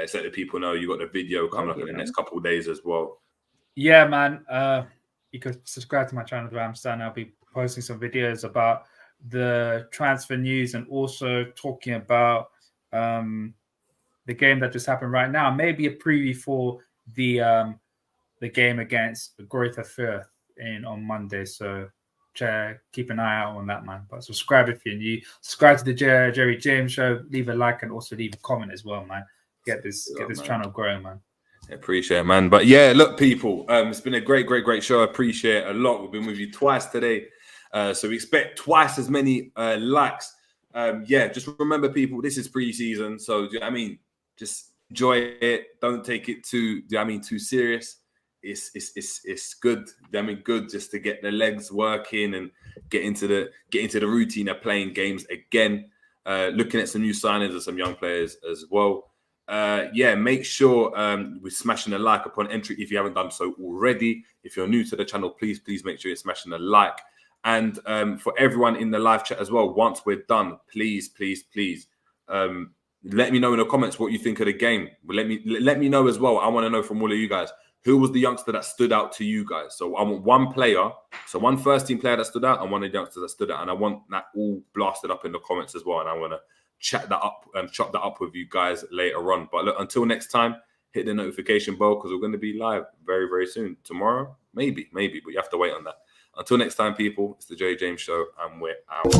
So that people know you got the video coming up in the next couple of days as well. Yeah, man. You could subscribe to my channel, the Ram stand. I'll be posting some videos about the transfer news and also talking about the game that just happened right now. Maybe a preview for the game against Greuther Fürth on Monday. So keep an eye out on that, man. But subscribe if you're new. Subscribe to the Jerry James Show. Leave a like and also leave a comment as well, man. Get this channel growing, man. I appreciate it, man. But yeah, look, people, it's been a great show. I appreciate it a lot. We've been with you twice today. So we expect twice as many likes. Just remember, people, this is pre-season. So, just enjoy it. Don't take it too serious. It's good. Good just to get the legs working and get into the routine of playing games again. Looking at some new signings and some young players as well. Make sure we're smashing a like upon entry if you haven't done so already. If you're new to the channel, please make sure you're smashing a like. And for everyone in the live chat as well, once we're done, please let me know in the comments what you think of the game. Let me know as well. I want to know from all of you guys, who was the youngster that stood out to you guys? So I want one player, one first team player that stood out and one of the youngsters that stood out. And I want that all blasted up in the comments as well. And I want to chat that up and chop that up with you guys later on. But look, until next time, hit the notification bell because we're going to be live very, very soon. Tomorrow, maybe, but you have to wait on that. Until next time, people, it's the J James Show, and we're out.